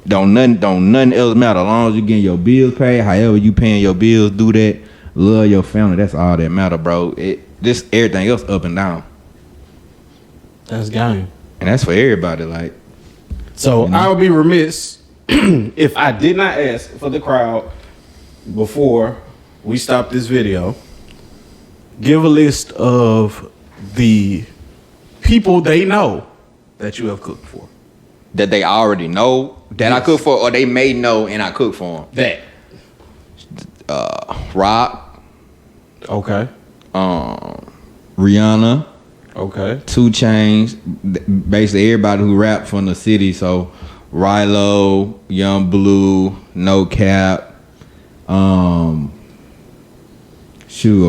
Don't nothing else matter. As long as you getting your bills paid, however you paying your bills, do that. Love your family. That's all that matter, bro. This everything else up and down. That's game. And that's for everybody. Like, So I would be remiss if I did not ask for the crowd before we stop this video. Give a list of the people they know that you have cooked for. that they already know that I cook for, or they may know and I cook for them. That. Rock, Okay. Rihanna, Okay. 2 Chainz, basically everybody who rap from the city. So Rilo, Young Blue, No Cap, of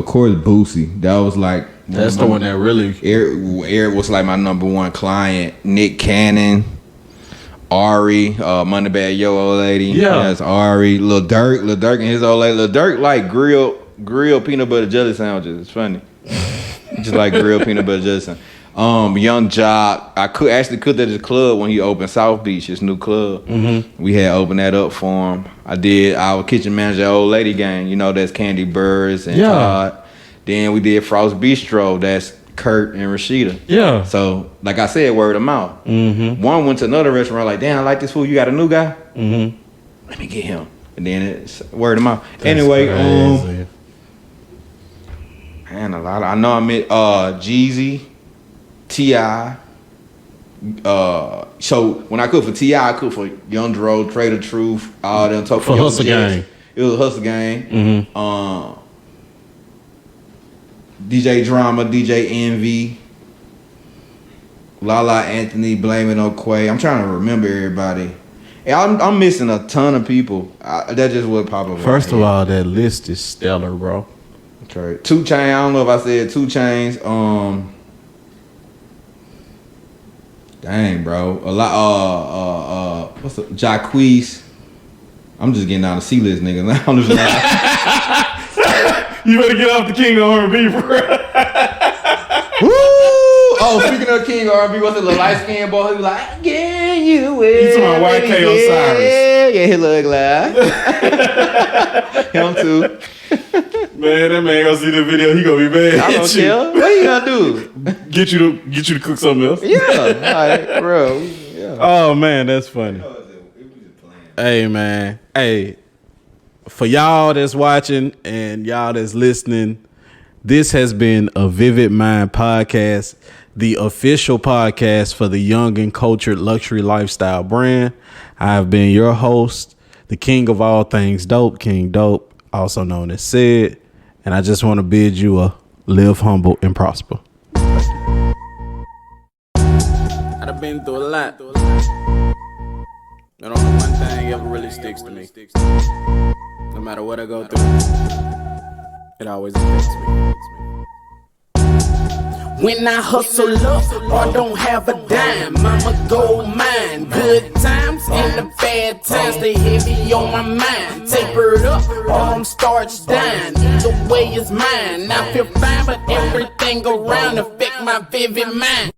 course Boosie. That was like That's the one that really. Eric was like my number one client. Nick Cannon, Ari, Moneybag Yo old lady. Yeah. That's Ari. Lil Durk and his old lady. Lil Durk like grilled peanut butter jelly sandwiches. It's funny. Just like grilled peanut butter jelly sandwiches. Young Jock. I actually cooked at his club when he opened South Beach, his new club. We had opened that up for him. I did our kitchen manager old lady gang. You know, that's Candy Burris and Todd. Then we did Frost Bistro. That's Kurt and Rashida. Yeah. So, like I said, word of mouth. One went to another restaurant like, damn, I like this food. You got a new guy? Let me get him. And then it's word of mouth. Anyway, man, a lot of, I know I met Jeezy, T.I. So when I cook for T.I., I cook for Young Dro, Trader Truth, all them. For Hustle Gang. It was Hustle Gang. DJ Drama, DJ Envy, Lala Anthony, Blame It on Quay. I'm trying to remember everybody. And I'm missing a ton of people. That just would pop up. First of all, that list is stellar, bro. Okay. 2 Chainz. I don't know if I said 2 Chainz. Dang, bro. A lot. What's the Jacquees? I'm just getting out of C-list niggas. I'm just like, You better get off the King of R&B, bro. woo! Oh, speaking of King R&B, what's the little light skinned boy? He was like, yeah, you will. You talking about YK Osiris? Yeah, he look like him too. Man, that man gonna see the video, he gonna be mad. I don't care. What you gonna do? get you to cook something else. Yeah, like, bro. Yeah. Oh man, that's funny. Hey man, hey, for y'all that's watching and y'all that's listening, this has been a Vivid Mind podcast, the official podcast for the young and cultured luxury lifestyle brand. I have been your host, the king of all things dope, King Dope, also known as Sid, and I just want to bid you a live humble and prosper. I've been through a lot. And only one thing ever really sticks to me. No matter what I go through, it always affects me. When I hustle up or don't have a dime, I'ma go mine. Good times and the bad times, they heavy on my mind. Tapered up or I'm starched down. Either way is mine. I feel fine, but everything around affect my vivid mind.